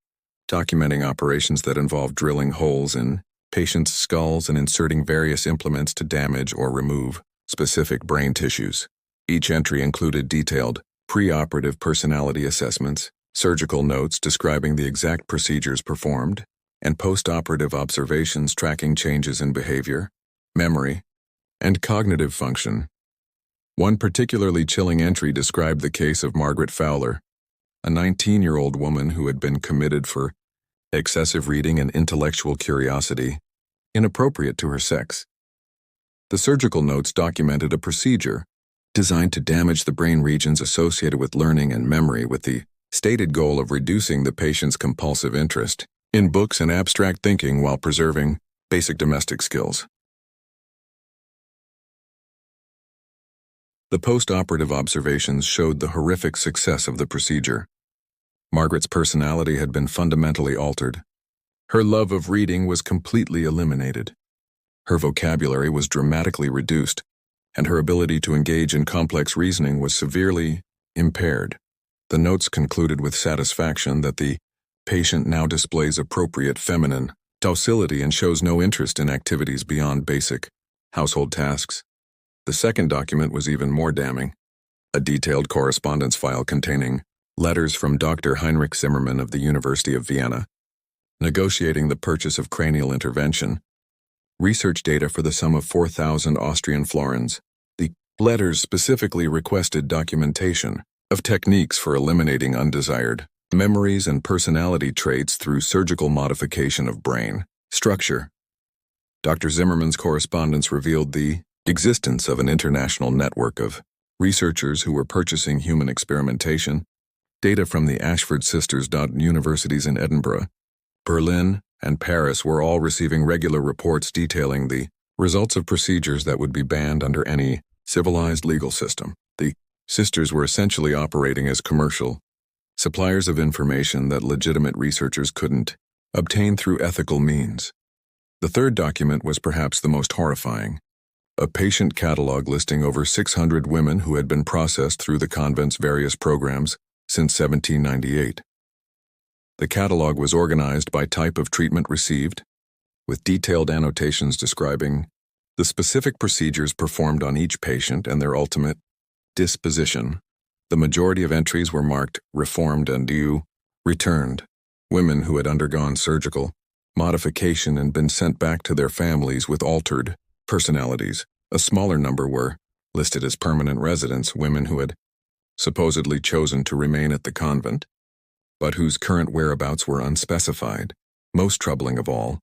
documenting operations that involved drilling holes in patients' skulls and inserting various implements to damage or remove specific brain tissues. Each entry included detailed preoperative personality assessments, surgical notes describing the exact procedures performed, and postoperative observations tracking changes in behavior, memory, and cognitive function. One particularly chilling entry described the case of Margaret Fowler, a 19-year-old woman who had been committed for excessive reading and intellectual curiosity, inappropriate to her sex. The surgical notes documented a procedure designed to damage the brain regions associated with learning and memory with the stated goal of reducing the patient's compulsive interest in books and abstract thinking while preserving basic domestic skills. The post-operative observations showed the horrific success of the procedure. Margaret's personality had been fundamentally altered. Her love of reading was completely eliminated. Her vocabulary was dramatically reduced, and her ability to engage in complex reasoning was severely impaired. The notes concluded with satisfaction that the patient now displays appropriate feminine docility and shows no interest in activities beyond basic household tasks. The second document was even more damning. A detailed correspondence file containing letters from Dr. Heinrich Zimmermann of the University of Vienna, negotiating the purchase of cranial intervention, research data for the sum of 4,000 Austrian florins. The letters specifically requested documentation of techniques for eliminating undesired memories and personality traits through surgical modification of brain structure. Dr. Zimmermann's correspondence revealed the existence of an international network of researchers who were purchasing human experimentation data from the Ashford sisters. Universities in Edinburgh, Berlin, and Paris were all receiving regular reports detailing the results of procedures that would be banned under any civilized legal system. The sisters were essentially operating as commercial suppliers of information that legitimate researchers couldn't obtain through ethical means. The third document was perhaps the most horrifying. A patient catalog listing over 600 women who had been processed through the convent's various programs since 1798. The catalog was organized by type of treatment received, with detailed annotations describing the specific procedures performed on each patient and their ultimate disposition. The majority of entries were marked reformed and returned, women who had undergone surgical modification and been sent back to their families with altered personalities. A smaller number were listed as permanent residents, women who had supposedly chosen to remain at the convent, but whose current whereabouts were unspecified. Most troubling of all,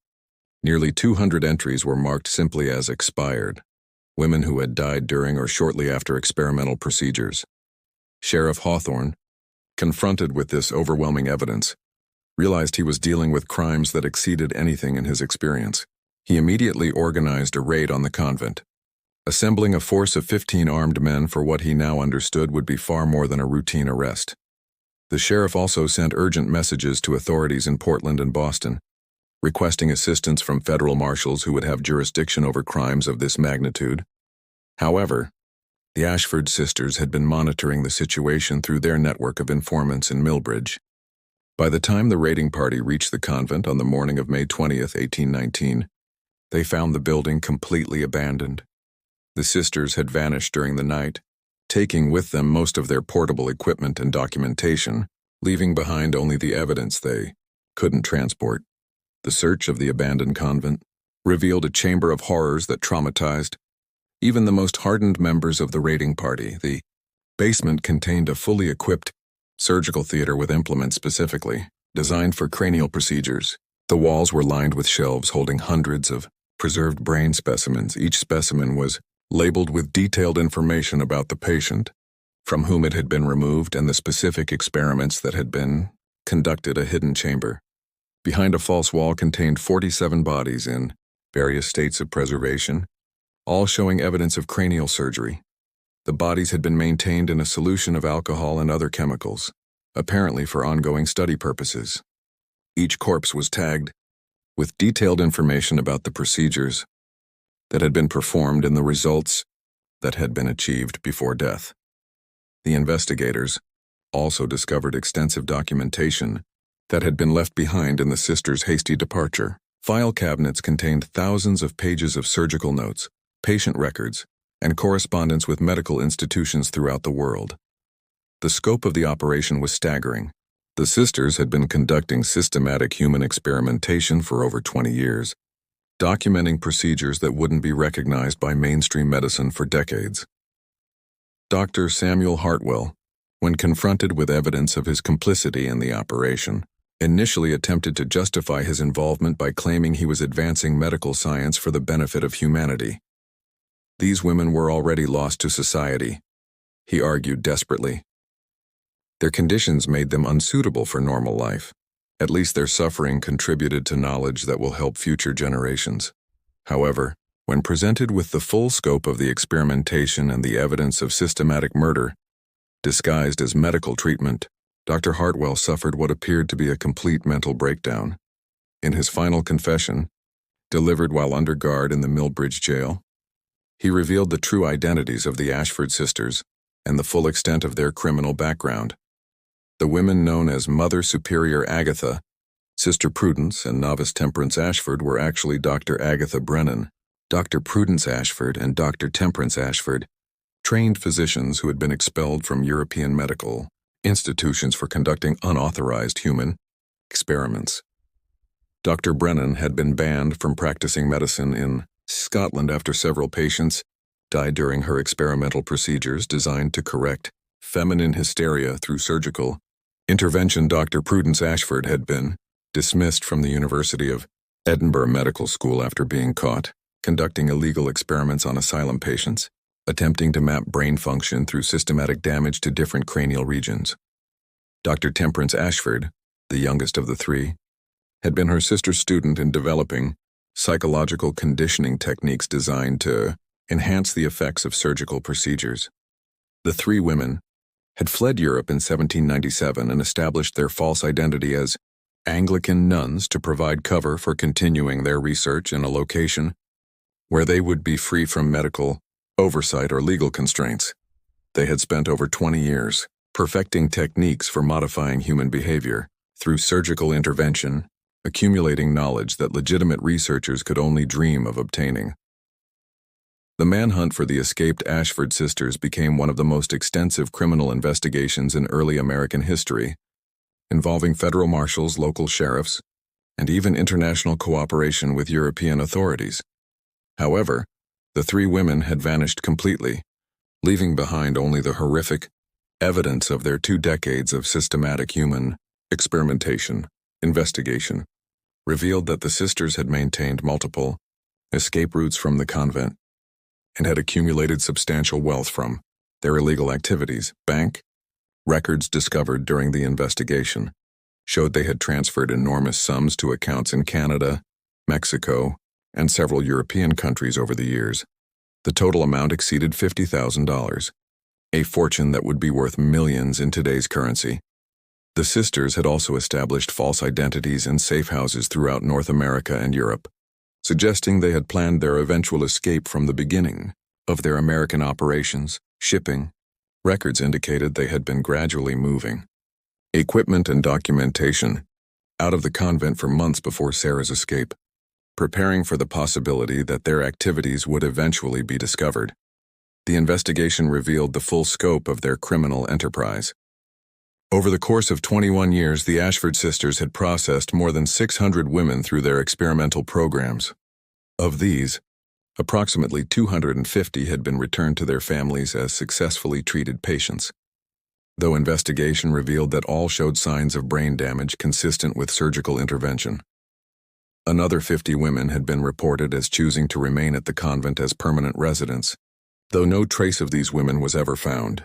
nearly 200 entries were marked simply as expired, women who had died during or shortly after experimental procedures. Sheriff Hawthorne, confronted with this overwhelming evidence, realized he was dealing with crimes that exceeded anything in his experience. He immediately organized a raid on the convent, assembling a force of 15 armed men for what he now understood would be far more than a routine arrest. The sheriff also sent urgent messages to authorities in Portland and Boston, requesting assistance from federal marshals who would have jurisdiction over crimes of this magnitude. However, the Ashford sisters had been monitoring the situation through their network of informants in Millbridge. By the time the raiding party reached the convent on the morning of May 20th, 1819, they found the building completely abandoned. The sisters had vanished during the night, taking with them most of their portable equipment and documentation, leaving behind only the evidence they couldn't transport. The search of the abandoned convent revealed a chamber of horrors that traumatized even the most hardened members of the raiding party. The basement contained a fully equipped surgical theater with implements specifically designed for cranial procedures. The walls were lined with shelves holding hundreds of preserved brain specimens. Each specimen was labeled with detailed information about the patient, from whom it had been removed, and the specific experiments that had been conducted. A hidden chamber behind a false wall contained 47 bodies in various states of preservation, all showing evidence of cranial surgery. The bodies had been maintained in a solution of alcohol and other chemicals, apparently for ongoing study purposes. Each corpse was tagged with detailed information about the procedures that had been performed and the results that had been achieved before death. The investigators also discovered extensive documentation that had been left behind in the sisters' hasty departure. File cabinets contained thousands of pages of surgical notes, patient records, and correspondence with medical institutions throughout the world. The scope of the operation was staggering. The sisters had been conducting systematic human experimentation for over 20 years, documenting procedures that wouldn't be recognized by mainstream medicine for decades. Dr. Samuel Hartwell, when confronted with evidence of his complicity in the operation, initially attempted to justify his involvement by claiming he was advancing medical science for the benefit of humanity. These women were already lost to society, he argued desperately. Their conditions made them unsuitable for normal life. At least their suffering contributed to knowledge that will help future generations. However, when presented with the full scope of the experimentation and the evidence of systematic murder, disguised as medical treatment, Dr. Hartwell suffered what appeared to be a complete mental breakdown. In his final confession, delivered while under guard in the Millbridge jail, he revealed the true identities of the Ashford sisters and the full extent of their criminal background. The women known as Mother Superior Agatha, Sister Prudence, and Novice Temperance Ashford were actually Dr. Agatha Brennan, Dr. Prudence Ashford, and Dr. Temperance Ashford, trained physicians who had been expelled from European medical institutions for conducting unauthorized human experiments. Dr. Brennan had been banned from practicing medicine in Scotland after several patients died during her experimental procedures designed to correct feminine hysteria through surgical intervention. Dr. Prudence Ashford had been dismissed from the University of Edinburgh Medical School after being caught conducting illegal experiments on asylum patients, attempting to map brain function through systematic damage to different cranial regions. Dr. Temperance Ashford, the youngest of the three, had been her sister's student in developing psychological conditioning techniques designed to enhance the effects of surgical procedures. The three women had fled Europe in 1797 and established their false identity as Anglican nuns to provide cover for continuing their research in a location where they would be free from medical oversight or legal constraints. They had spent over 20 years perfecting techniques for modifying human behavior through surgical intervention, accumulating knowledge that legitimate researchers could only dream of obtaining. The manhunt for the escaped Ashford sisters became one of the most extensive criminal investigations in early American history, involving federal marshals, local sheriffs, and even international cooperation with European authorities. However, the three women had vanished completely, leaving behind only the horrific evidence of their 2 decades of systematic human experimentation. Investigation revealed that the sisters had maintained multiple escape routes from the convent and had accumulated substantial wealth from their illegal activities. Bank records discovered during the investigation showed they had transferred enormous sums to accounts in Canada, Mexico, and several European countries over the years. The total amount exceeded $50,000, a fortune that would be worth millions in today's currency. The sisters had also established false identities in safe houses throughout North America and Europe, suggesting they had planned their eventual escape from the beginning of their American operations. Shipping records indicated they had been gradually moving equipment and documentation out of the convent for months before Sarah's escape, preparing for the possibility that their activities would eventually be discovered. The investigation revealed the full scope of their criminal enterprise. Over the course of 21 years, the Ashford sisters had processed more than 600 women through their experimental programs. Of these, approximately 250 had been returned to their families as successfully treated patients, though investigation revealed that all showed signs of brain damage consistent with surgical intervention. Another 50 women had been reported as choosing to remain at the convent as permanent residents, though no trace of these women was ever found.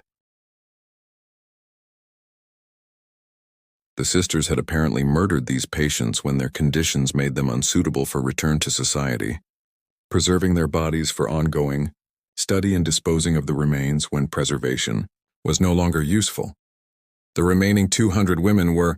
The sisters had apparently murdered these patients when their conditions made them unsuitable for return to society. preserving their bodies for ongoing study and disposing of the remains when preservation was no longer useful. The remaining 200 women were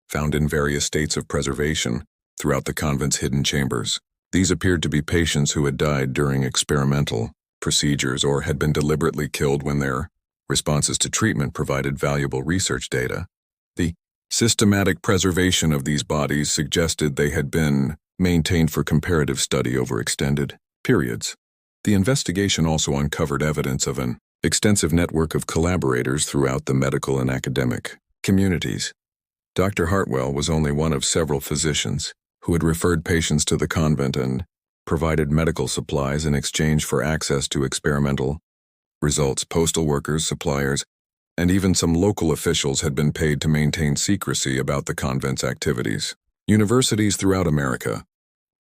found in various states of preservation throughout the convent's hidden chambers. These appeared to be patients who had died during experimental procedures or had been deliberately killed when their responses to treatment provided valuable research data. The systematic preservation of these bodies suggested they had been maintained for comparative study over extended periods. The investigation also uncovered evidence of an extensive network of collaborators throughout the medical and academic communities. Dr. Hartwell was only one of several physicians who had referred patients to the convent and provided medical supplies in exchange for access to experimental results. Postal workers, suppliers, and even some local officials had been paid to maintain secrecy about the convent's activities. Universities throughout America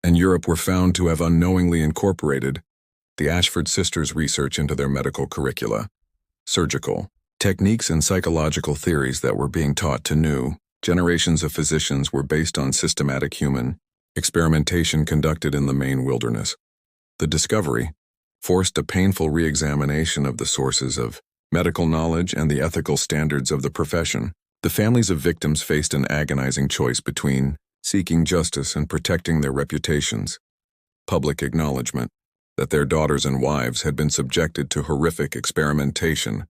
and Europe were found to have unknowingly incorporated the Ashford sisters' research into their medical curricula. Surgical techniques and psychological theories that were being taught to new generations of physicians were based on systematic human experimentation conducted in the Maine wilderness. The discovery forced a painful re-examination of the sources of medical knowledge and the ethical standards of the profession. The families of victims faced an agonizing choice between seeking justice and protecting their reputations. Public acknowledgement that their daughters and wives had been subjected to horrific experimentation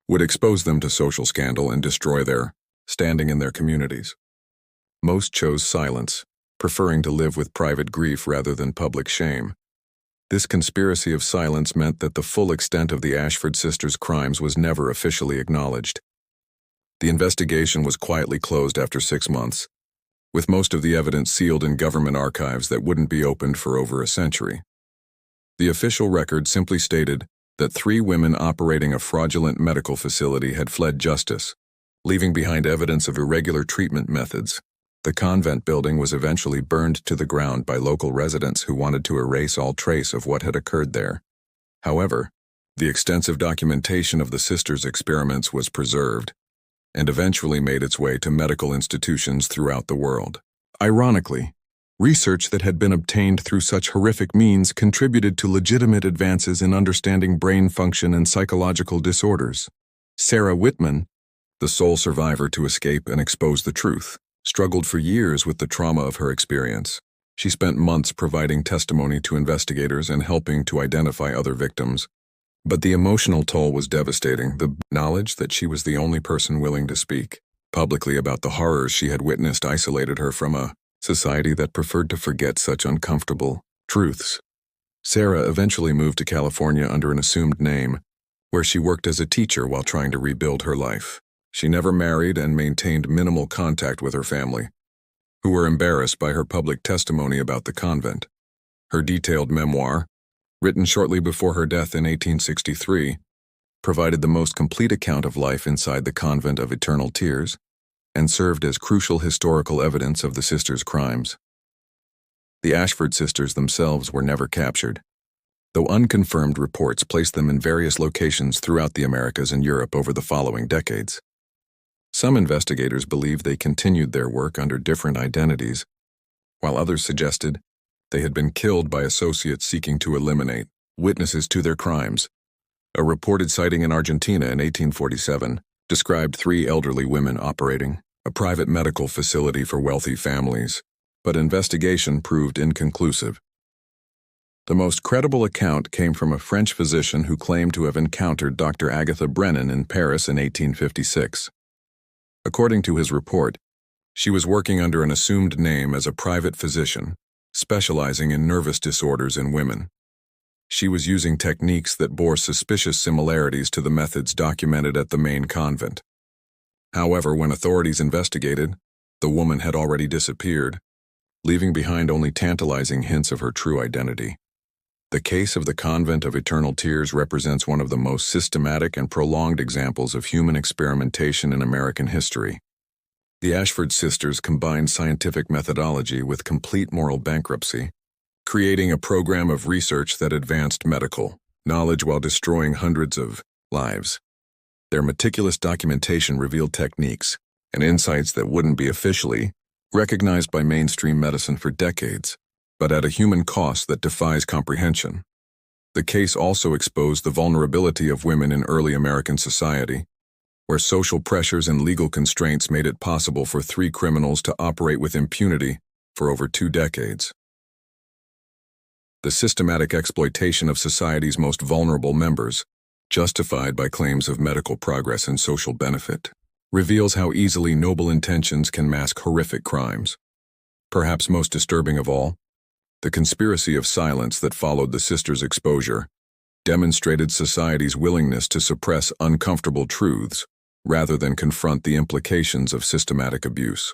would expose them to social scandal and destroy their standing in their communities. Most chose silence, preferring to live with private grief rather than public shame. This conspiracy of silence meant that the full extent of the Ashford sisters' crimes was never officially acknowledged. The investigation was quietly closed after 6 months, with most of the evidence sealed in government archives that wouldn't be opened for over a century. The official record simply stated that 3 women operating a fraudulent medical facility had fled justice, leaving behind evidence of irregular treatment methods. The convent building was eventually burned to the ground by local residents who wanted to erase all trace of what had occurred there. However, the extensive documentation of the sisters' experiments was preserved and eventually made its way to medical institutions throughout the world. Ironically, research that had been obtained through such horrific means contributed to legitimate advances in understanding brain function and psychological disorders. Sarah Whitman, the sole survivor to escape and expose the truth, struggled for years with the trauma of her experience. She spent months providing testimony to investigators and helping to identify other victims. But the emotional toll was devastating. The knowledge that she was the only person willing to speak publicly about the horrors she had witnessed isolated her from a society that preferred to forget such uncomfortable truths. Sarah eventually moved to California under an assumed name, where she worked as a teacher while trying to rebuild her life. She never married and maintained minimal contact with her family, who were embarrassed by her public testimony about the convent. Her detailed memoir, written shortly before her death in 1863, provided the most complete account of life inside the convent of Eternal Tears and served as crucial historical evidence of the sisters' crimes. The Ashford sisters themselves were never captured, though unconfirmed reports placed them in various locations throughout the Americas and Europe over the following decades. Some investigators believe they continued their work under different identities, while others suggested they had been killed by associates seeking to eliminate witnesses to their crimes. A reported sighting in Argentina in 1847 described 3 elderly women operating a private medical facility for wealthy families, but investigation proved inconclusive. The most credible account came from a French physician who claimed to have encountered Dr. Agatha Brennan in Paris in 1856. According to his report, she was working under an assumed name as a private physician, specializing in nervous disorders in women. She was using techniques that bore suspicious similarities to the methods documented at the Maine convent. However, when authorities investigated, the woman had already disappeared, leaving behind only tantalizing hints of her true identity. The case of the Convent of Eternal Tears represents one of the most systematic and prolonged examples of human experimentation in American history. The Ashford sisters combined scientific methodology with complete moral bankruptcy, creating a program of research that advanced medical knowledge while destroying hundreds of lives. Their meticulous documentation revealed techniques and insights that wouldn't be officially recognized by mainstream medicine for decades. but at a human cost that defies comprehension. The case also exposed the vulnerability of women in early American society, where social pressures and legal constraints made it possible for 3 criminals to operate with impunity for over 2 decades. The systematic exploitation of society's most vulnerable members, justified by claims of medical progress and social benefit, reveals how easily noble intentions can mask horrific crimes. Perhaps most disturbing of all, the conspiracy of silence that followed the sisters' exposure demonstrated society's willingness to suppress uncomfortable truths rather than confront the implications of systematic abuse.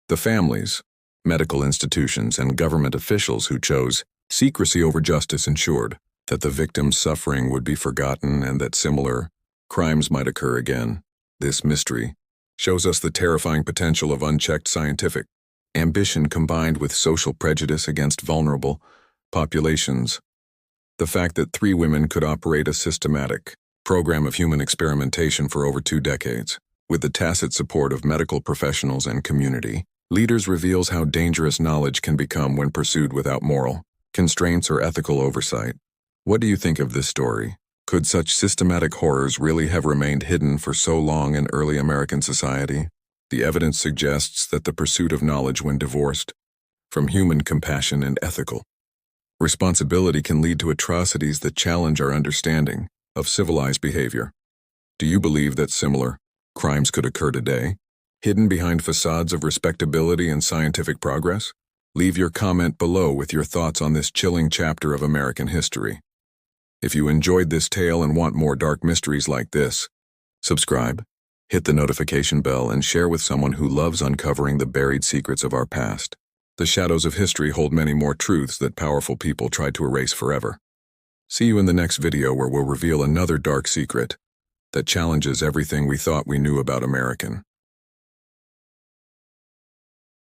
The families, medical institutions, and government officials who chose secrecy over justice ensured that the victims' suffering would be forgotten and that similar crimes might occur again. This mystery shows us the terrifying potential of unchecked scientific ambition combined with social prejudice against vulnerable populations. The fact that 3 women could operate a systematic program of human experimentation for over 2 decades, with the tacit support of medical professionals and community leaders, reveals how dangerous knowledge can become when pursued without moral constraints or ethical oversight. What do you think of this story? Could such systematic horrors really have remained hidden for so long in early American society? The evidence suggests that the pursuit of knowledge, when divorced from human compassion and ethical responsibility, can lead to atrocities that challenge our understanding of civilized behavior. Do you believe that similar crimes could occur today, hidden behind facades of respectability and scientific progress? Leave your comment below with your thoughts on this chilling chapter of American history. If you enjoyed this tale and want more dark mysteries like this, subscribe, hit the notification bell, and share with someone who loves uncovering the buried secrets of our past. The shadows of history hold many more truths that powerful people tried to erase forever. See you in the next video, where we'll reveal another dark secret that challenges everything we thought we knew about American